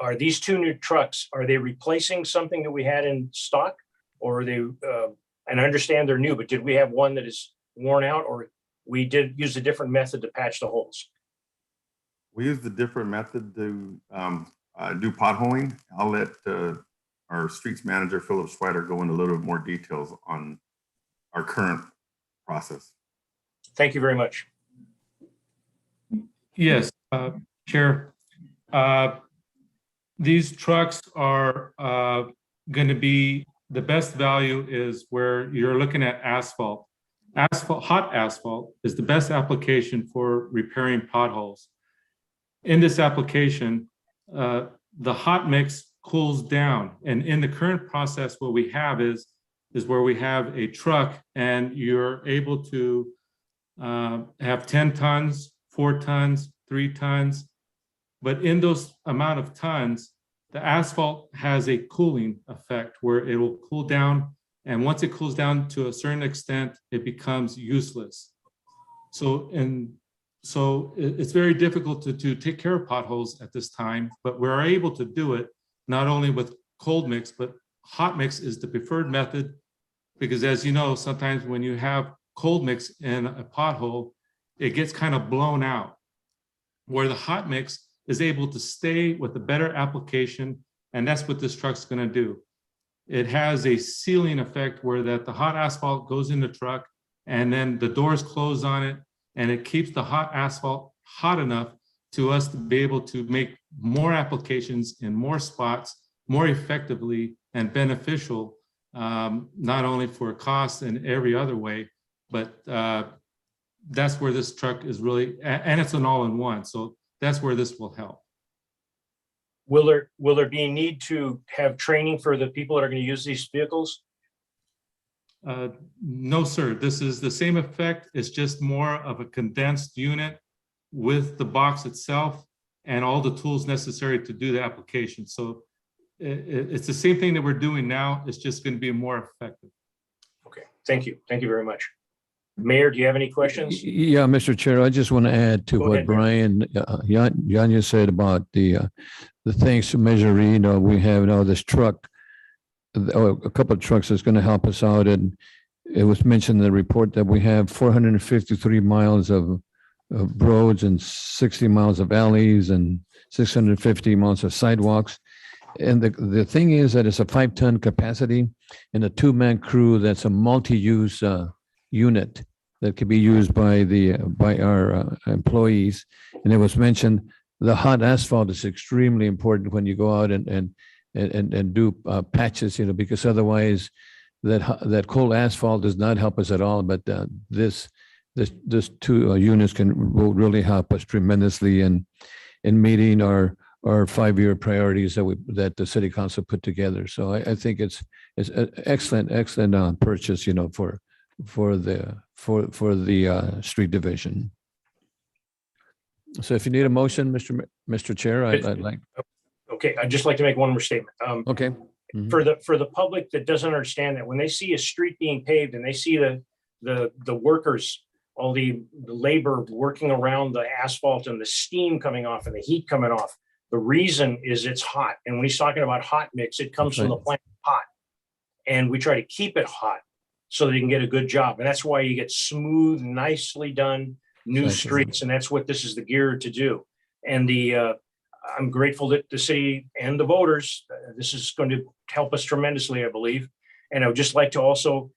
Are these 2 new trucks, are they replacing something that we had in stock, or are they, and I understand they're new, but did we have one that is worn out, or we did use a different method to patch the holes? We used a different method to do potholing. I'll let our streets manager, Philip Schweider, go into a little bit more details on our current process. Thank you very much. Yes, Chair. These trucks are going to be, the best value is where you're looking at asphalt. Hot asphalt is the best application for repairing potholes. In this application, the hot mix cools down. And in the current process, what we have is where we have a truck and you're able to have 10 tons, 4 tons, 3 tons. But in those amount of tons, the asphalt has a cooling effect where it will cool down. And once it cools down to a certain extent, it becomes useless. So it's very difficult to take care of potholes at this time, but we're able to do it not only with cold mix, but hot mix is the preferred method, because as you know, sometimes when you have cold mix in a pothole, it gets kind of blown out, where the hot mix is able to stay with a better application. And that's what this truck's going to do. It has a sealing effect where that the hot asphalt goes in the truck and then the doors close on it, and it keeps the hot asphalt hot enough to us to be able to make more applications in more spots more effectively and beneficial, not only for cost and every other way, but that's where this truck is really, and it's an all-in-one. So that's where this will help. Will there be a need to have training for the people that are going to use these vehicles? No, sir. This is the same effect. It's just more of a condensed unit with the box itself and all the tools necessary to do the application. So it's the same thing that we're doing now. It's just going to be more effective. Okay, thank you. Thank you very much. Mayor, do you have any questions? Yeah, Mr. Chair, I just want to add to Go what ahead, Brian Yanya said about the things to measure. You know, we have now this truck, a couple of trucks that's going to help us out. And it was mentioned in the report that we have 453 miles of roads and 60 miles of alleys and 650 miles of sidewalks. And the thing is that it's a 5-ton capacity and a 2-man crew that's a multi-use unit that can be used by our employees. And it was mentioned the hot asphalt is extremely important when you go out and do patches, you know, because otherwise that cold asphalt does not help us at all. But this 2 units will really help us tremendously in meeting our 5-year priorities that the city council put together. So I think it's an excellent purchase, you know, for the street division. So if you need a motion, Mr. Chair, I'd like. Okay, I'd just like to make one more statement. Okay. For the public that doesn't understand that, when they see a street being paved and they see the workers, all the labor working around the asphalt and the steam coming off and the heat coming off, the reason is it's hot. And when he's talking about hot mix, it comes from the plant hot, and we try to keep it hot. so they can get a good job. And that's why you get smooth, nicely done new Exactly. streets. And that's what this is the gear to do. And I'm grateful that the city and the voters, this is going to help us tremendously, I believe. And I would just like to also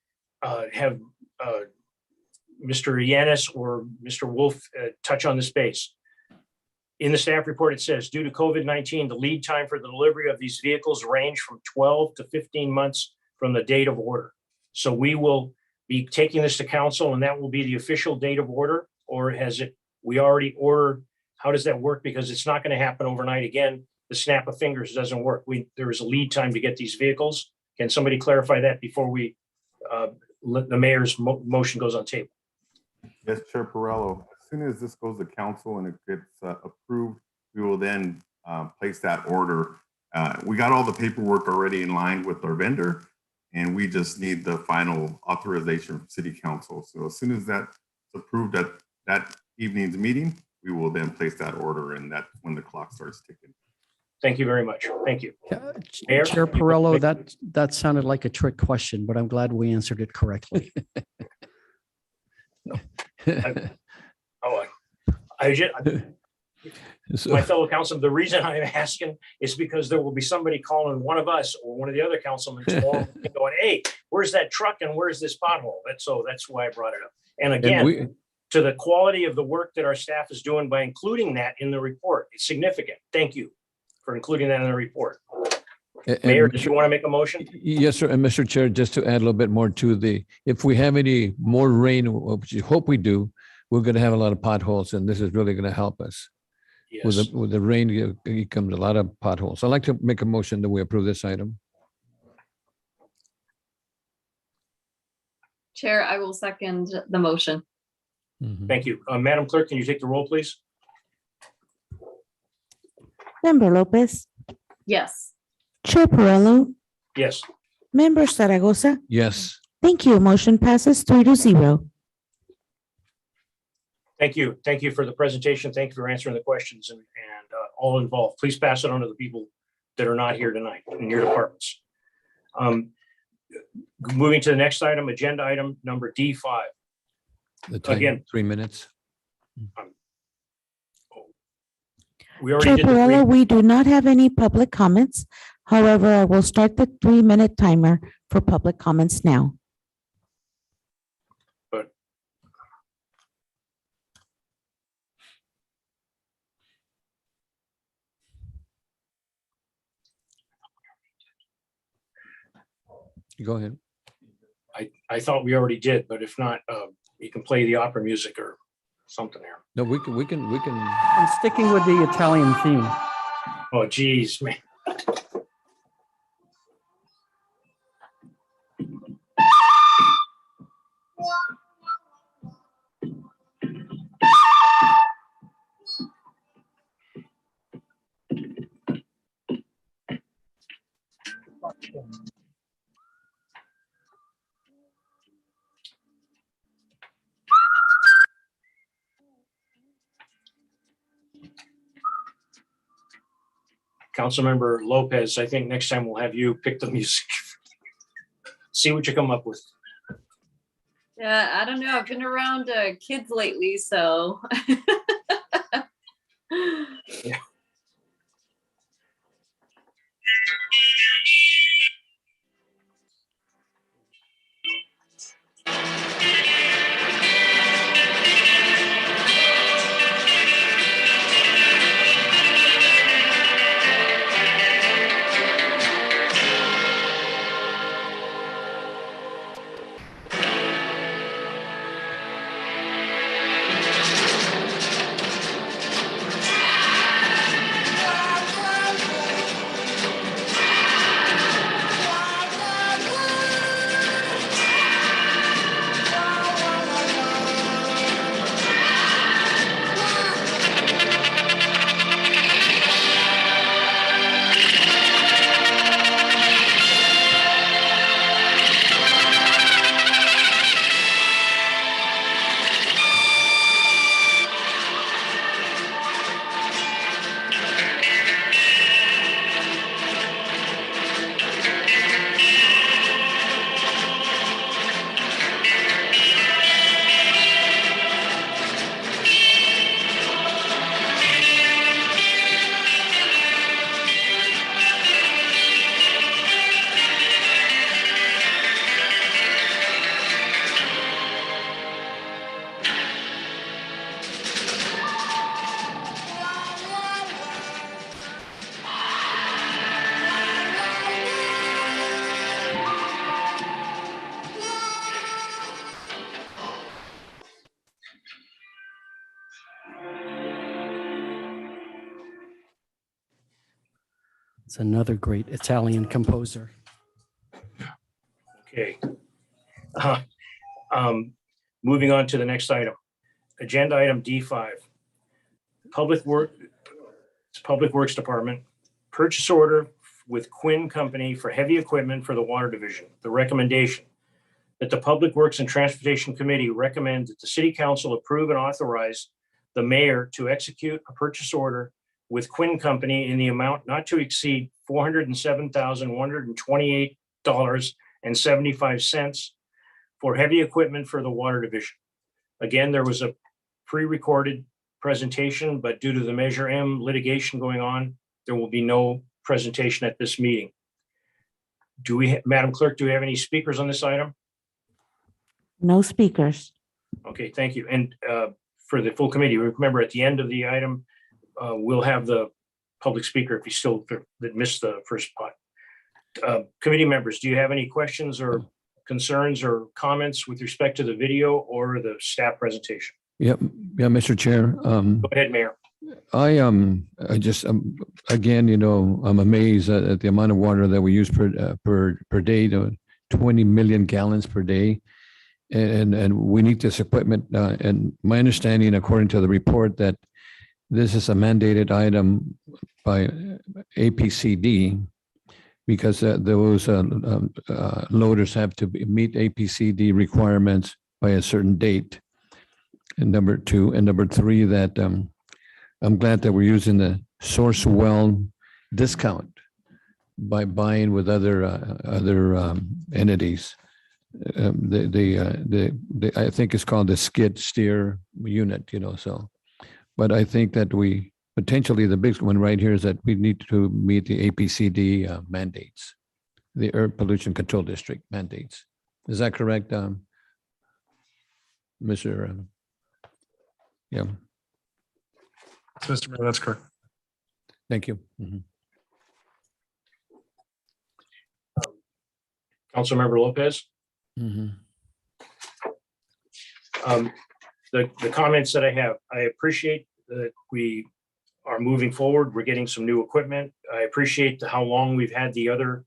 have Mr. Yanis or Mr. Wolf touch on this base. In the staff report, it says, due to COVID-19, the lead time for the delivery of these vehicles range from 12 to 15 months from the date of order. So we will be taking this to council, and that will be the official date of order, or we already ordered? How does that work? Because it's not going to happen overnight. Again, the snap of fingers doesn't work. There is a lead time to get these vehicles. Can somebody clarify that before we let the mayor's motion goes on table? Yes, Chair Perrello. As soon as this goes to council and it gets approved, we will then place that order. We got all the paperwork already in line with our vendor, and we just need the final authorization from City Council. So as soon as that's approved at that evening's meeting, we will then place that order, and that's when the clock starts ticking. Thank you very much. Thank you. Chair Perrello, that sounded like a trick question, but I'm glad we answered it correctly. My fellow councilman, the reason I'm asking is because there will be somebody calling one of us or one of the other councilmen tomorrow and going, hey, where's that truck and where's this pothole? That's why I brought it up. And again, to the quality of the work that our staff is doing by including that in the report, it's significant. Thank you for including that in the report. Mayor, did you want to make a motion? Yes, sir. And Mr. Chair, just to add a little bit more to if we have any more rain, which I hope we do, we're going to have a lot of potholes, and this is really going to help us. Yes. With the rain, it comes a lot of potholes. I'd like to make a motion that we approve this item. Chair, I will second the motion. Thank you. Madam Clerk, can you take the roll, please? Member Lopez, Yes. Chair Perrello, Yes. Member Zaragoza. Yes. Thank you. Motion passes 3-0. Thank you. Thank you for the presentation. Thank you for answering the questions and all involved. Please pass it on to the people that are not here tonight in your departments. Moving to the next item, agenda item number D5. The time, Again. 3 minutes. We already Chair did the Perrello, three. we do not have any public comments. However, I will start the 3-minute timer for public comments now. Go ahead. I thought we already did, but if not, you can play the opera music or something there. No, we can. I'm sticking with the Italian theme. Oh, geez, man. Councilmember Lopez, I think next time we'll have you pick the music. See what you come up with. Yeah, I don't know. I've been around kids lately, so. Yeah. It's another great Italian composer. Okay. Uh, Moving on to the next item. Agenda item D5. Public Works Department, purchase order with Quinn Company for heavy equipment for the Water Division. The recommendation that the Public Works and Transportation Committee recommend that the City Council approve and authorize the mayor to execute a purchase order with Quinn Company in the amount not to exceed $407,128.75 for heavy equipment for the Water Division. Again, there was a pre-recorded presentation, but due to the Measure M litigation going on, there will be no presentation at this meeting. Madam Clerk, do we have any speakers on this item? No speakers. Okay, thank you. And for the full committee, remember at the end of the item, we'll have the public speaker if you still that missed the first part. Committee members, do you have any questions or concerns or comments with respect to the video or the staff presentation? Yep. Yeah, Mr. Chair. Go ahead, Mayor. I just again, I'm amazed at the amount of water that we use per day, 20 million gallons per day. And we need this equipment. And my understanding, according to the report, that this is a mandated item by APCD because those loaders have to meet APCD requirements by a certain date. And number two, and number three, that I'm glad that we're using the source well discount by buying with other entities. I think it's called the skid steer unit, so. But I think that we potentially the big one right here is that we need to meet the APCD mandates, the Air Pollution Control District mandates. Is that correct, Mr. Yeah. Mr. Mayor, that's correct. Thank you. Mhm. Councilmember Lopez. Mhm. The comments that I have, I appreciate that we are moving forward. We're getting some new equipment. I appreciate how long we've had the other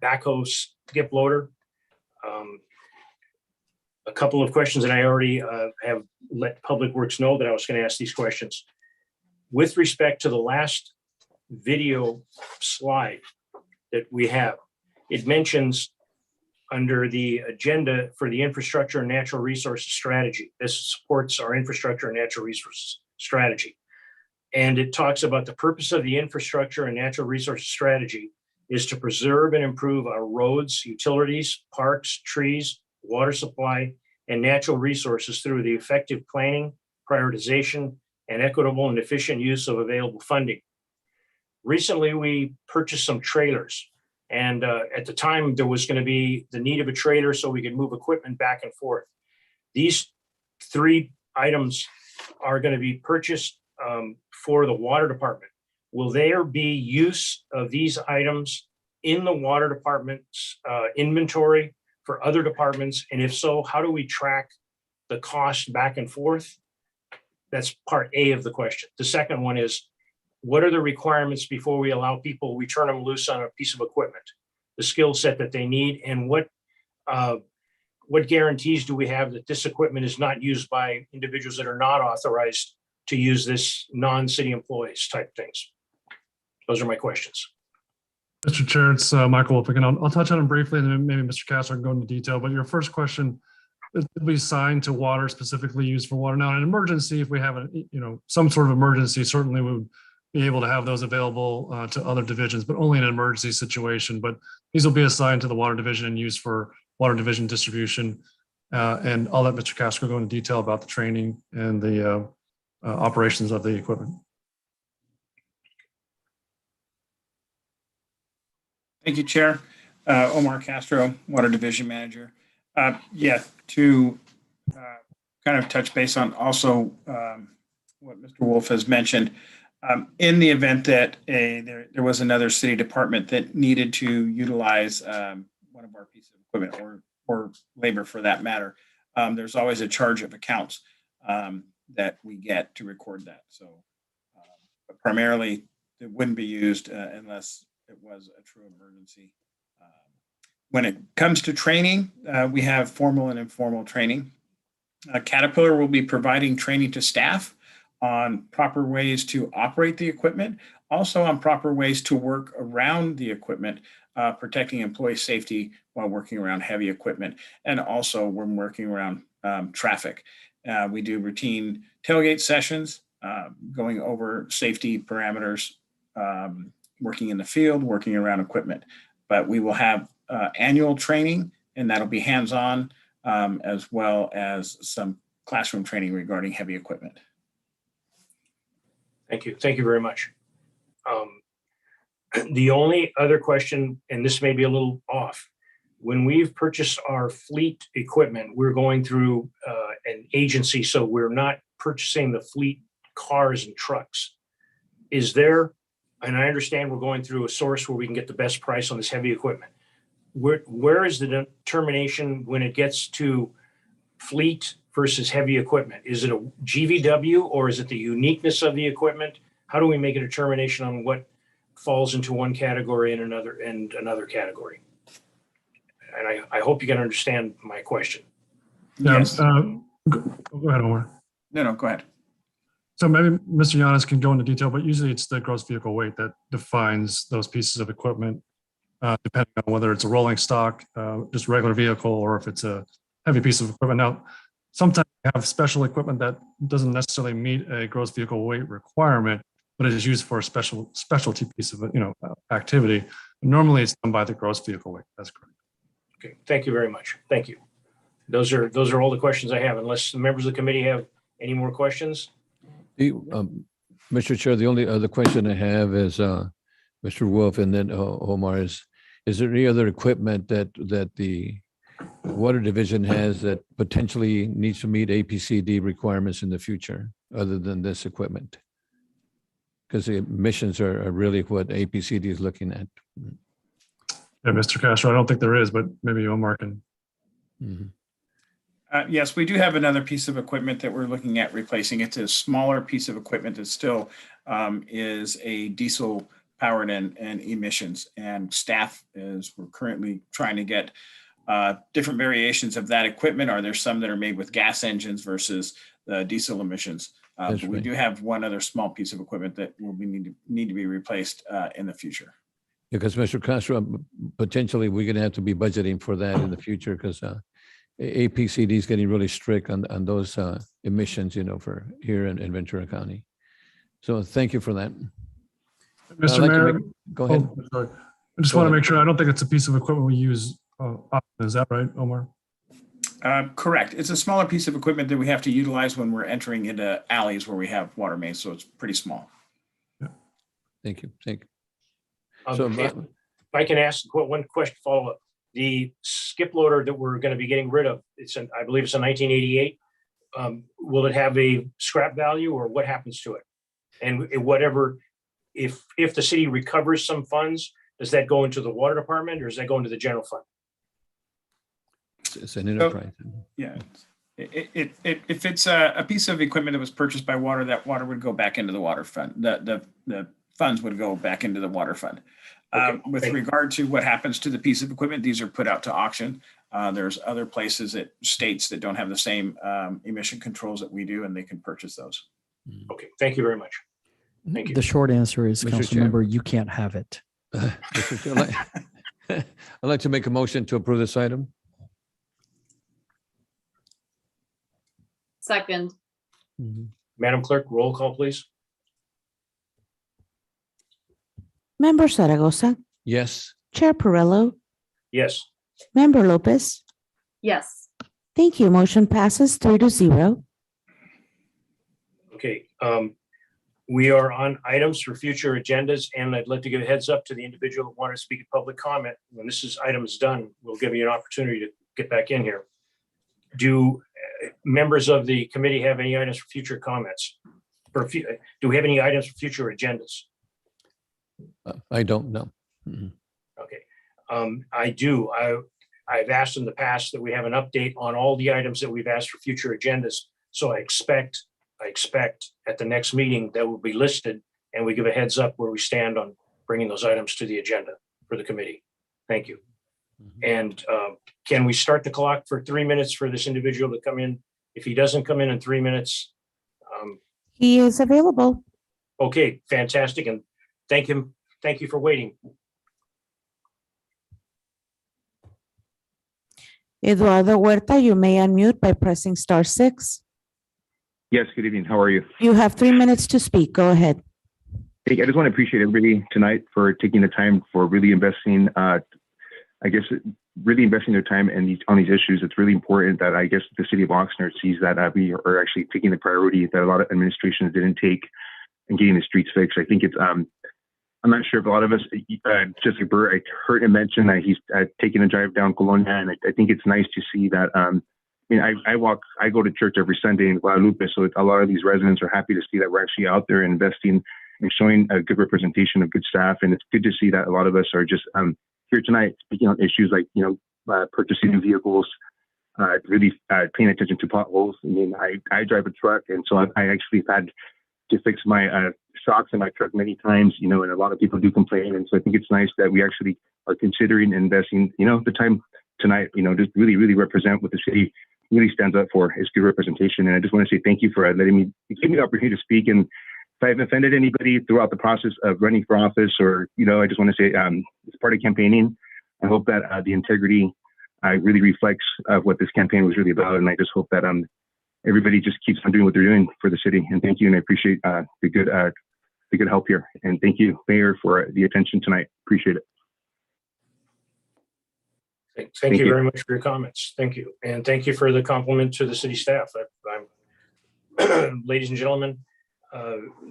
backhoe skip loader. A couple of questions, and I already have let Public Works know that I was going to ask these questions. With respect to the last video slide that we have, it mentions under the agenda for the infrastructure and natural resources strategy. This supports our infrastructure and natural resources strategy. And it talks about the purpose of the infrastructure and natural resources strategy is to preserve and improve our roads, utilities, parks, trees, water supply, and natural resources through the effective planning, prioritization, and equitable and efficient use of available funding. Recently, we purchased some trailers. And at the time, there was going to be the need of a trailer so we could move equipment back and forth. These three items are going to be purchased for the water department. Will there be use of these items in the water department's inventory for other departments? And if so, how do we track the cost back and forth? That's part A of the question. The second one is, what are the requirements before we allow people, we turn them loose on a piece of equipment, the skill set that they need, and what guarantees do we have that this equipment is not used by individuals that are not authorized to use this, non-city employees type things? Those are my questions. Mr. Chair, it's Michael Wolf again. I'll touch on them briefly, and then maybe Mr. Castro can go into detail. But your first question, it will be assigned to water, specifically used for water. Now, in an emergency, if we have some sort of emergency, certainly we would be able to have those available to other divisions, but only in an emergency situation. But these will be assigned to the water division and used for water division distribution. And I'll let Mr. Castro go into detail about the training and the operations of the equipment. Thank you, Chair. Omar Castro, Water Division Manager. To kind of touch base on also what Mr. Wolf has mentioned, in the event that there was another city department that needed to utilize one of our pieces of equipment or labor for that matter, there's always a charge of accounts that we get to record that. So but primarily that wouldn't be used unless it was a true emergency. When it comes to training, we have formal and informal training. Caterpillar will be providing training to staff on proper ways to operate the equipment, also on proper ways to work around the equipment, protecting employee safety while working around heavy equipment, and also when working around traffic. We do routine tailgate sessions, going over safety parameters, working in the field, working around equipment. But we will have annual training, and that'll be hands-on, as well as some classroom training regarding heavy equipment. Thank you. Thank you very much. The only other question, and this may be a little off, when we've purchased our fleet equipment, we're going through an agency, so we're not purchasing the fleet cars and trucks. Is there, and I understand we're going through a source where we can get the best price on this heavy equipment. Where is the determination when it gets to fleet versus heavy equipment? Is it a GVW or is it the uniqueness of the equipment? How do we make a determination on what falls into one category and another category? And I hope you can understand my question. Yes. Go ahead, Omar. No, go ahead. So maybe Mr. Yanis can go into detail, but usually it's the gross vehicle weight that defines those pieces of equipment, depending on whether it's a rolling stock, just regular vehicle, or if it's a heavy piece of equipment. Now, sometimes we have special equipment that doesn't necessarily meet a gross vehicle weight requirement, but it is used for a specialty piece of activity. Normally, it's done by the gross vehicle weight. That's correct. Okay, thank you very much. Thank you. Those are all the questions I have, unless the members of the committee have any more questions. Mr. Chair, the only other question I have is Mr. Wolf and then Omar is there any other equipment that the Water Division has that potentially needs to meet APCD requirements in the future other than this equipment? Because the emissions are really what APCD is looking at. Yeah, Mr. Castro, I don't think there is, but maybe Omar can. Mm-hmm. Yes, we do have another piece of equipment that we're looking at replacing. It's a smaller piece of equipment that still is a diesel powered and emissions. And staff we're currently trying to get different variations of that equipment. Are there some that are made with gas engines versus the diesel emissions? But we do have one other small piece of equipment that will need to be replaced in the future. Because Mr. Castro, potentially we're going to have to be budgeting for that in the future because APCD is getting really strict on those emissions, for here in Ventura County. So thank you for that. Mr. Mayor, go ahead. Sorry. I just want to make sure, I don't think it's a piece of equipment we use often. Is that right, Omar? Correct. It's a smaller piece of equipment that we have to utilize when we're entering into alleys where we have water mains, so it's pretty small. Yeah. Thank you. So if I can ask one question follow-up. The skip loader that we're going to be getting rid of, I believe it's a 1988. Will it have a scrap value or what happens to it? And whatever, if the city recovers some funds, does that go into the water department or does that go into the general fund? It's an enterprise. Yeah. If it's a piece of equipment that was purchased by water, that water would go back into the water fund. The funds would go back into the water fund. With regard to what happens to the piece of equipment, these are put out to auction. There's other places states that don't have the same emission controls that we do, and they can purchase those. Okay, thank you very much. Thank you. The short answer is, Mr. Councilmember, you can't have it. Mr. Chair, I'd like to make a motion to approve this item. Second. Madam Clerk, roll call, please. Member Zaragoza, Yes. Chair Perillo, Yes. Member Lopez. Yes. Thank you. Motion passes 3-0. Okay. We are on items for future agendas, and I'd like to give a heads up to the individual who wanted to speak in public comment. When item is done, we'll give you an opportunity to get back in here. Do members of the committee have any items for future comments? Do we have any items for future agendas? I don't know. Okay. I do. I've asked in the past that we have an update on all the items that we've asked for future agendas. So I expect at the next meeting that will be listed and we give a heads up where we stand on bringing those items to the agenda for the committee. Thank you. And can we start the clock for 3 minutes for this individual to come in? If he doesn't come in 3 minutes, He is available. okay, fantastic. And thank you for waiting. Eduardo Huerta, you may unmute by pressing *6. Yes, good evening. How are you? You have 3 minutes to speak. Go ahead. Hey, I just want to appreciate everybody tonight for taking the time for really investing, really investing their time on these issues. It's really important that I guess the city of Oxnard sees that we are actually taking the priority that a lot of administrations didn't take in getting the streets fixed. I think it's, I'm not sure if a lot of us, just like Bert, I heard him mention that he's taking a drive down Colonia, and I think it's nice to see that. I go to church every Sunday in Guadalupe, so a lot of these residents are happy to see that we're actually out there investing and showing a good representation of good staff. And it's good to see that a lot of us are just here tonight speaking on issues like, purchasing new vehicles, really paying attention to potholes. I mean, I drive a truck, and so I actually had to fix my shocks in my truck many times, and a lot of people do complain. And so I think it's nice that we actually are considering investing, the time tonight, just really, really represent what the city really stands up for, is good representation. And I just want to say thank you for letting me, give me the opportunity to speak. And if I've offended anybody throughout the process of running for office, or, I just want to say it's part of campaigning. I hope that the integrity really reflects what this campaign was really about. And I just hope that everybody just keeps on doing what they're doing for the city. And thank you. And I appreciate the good help here. And thank you, Mayor, for the attention tonight. Appreciate it. Thank you very much for your comments. Thank you. And thank you for the compliment to the city staff. Ladies and gentlemen,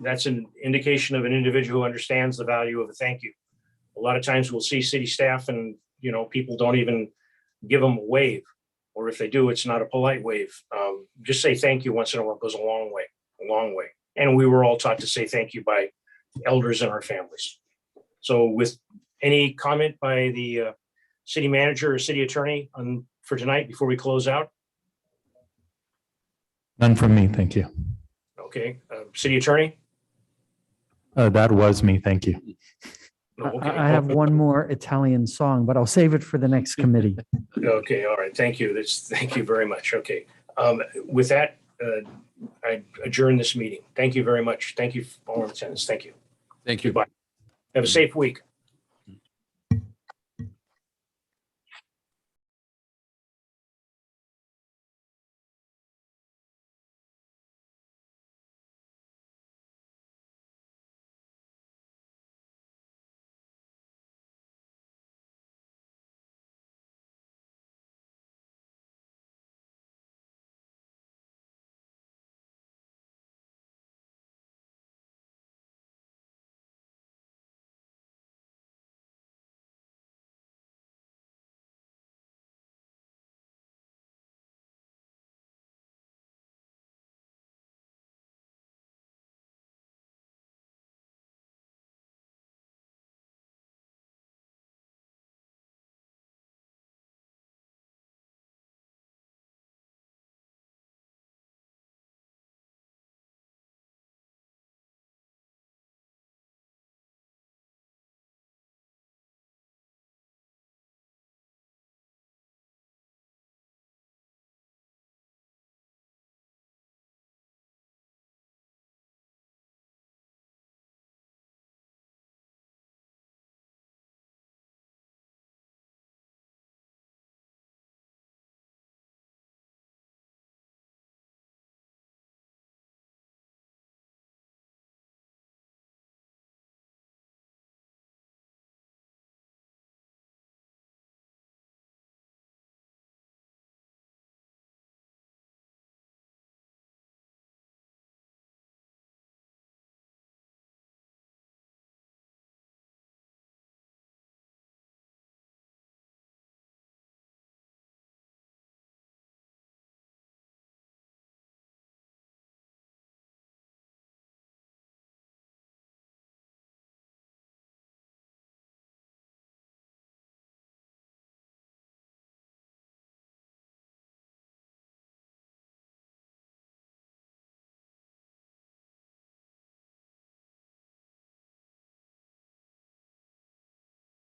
that's an indication of an individual who understands the value of a thank you. A lot of times we'll see city staff and, people don't even give them a wave, or if they do, it's not a polite wave. Just say thank you once in a while goes a long way. And we were all taught to say thank you by elders in our families. So with any comment by the city manager or city attorney for tonight before we close out? None from me, thank you. Okay, city attorney? That was me, thank you. Okay. I have one more Italian song, but I'll save it for the next committee. Okay, all right, thank you. Thank you very much. Okay, with that, I adjourn this meeting. Thank you very much. Thank you for all attendance. Thank you. Thank you. Bye. Have a safe week.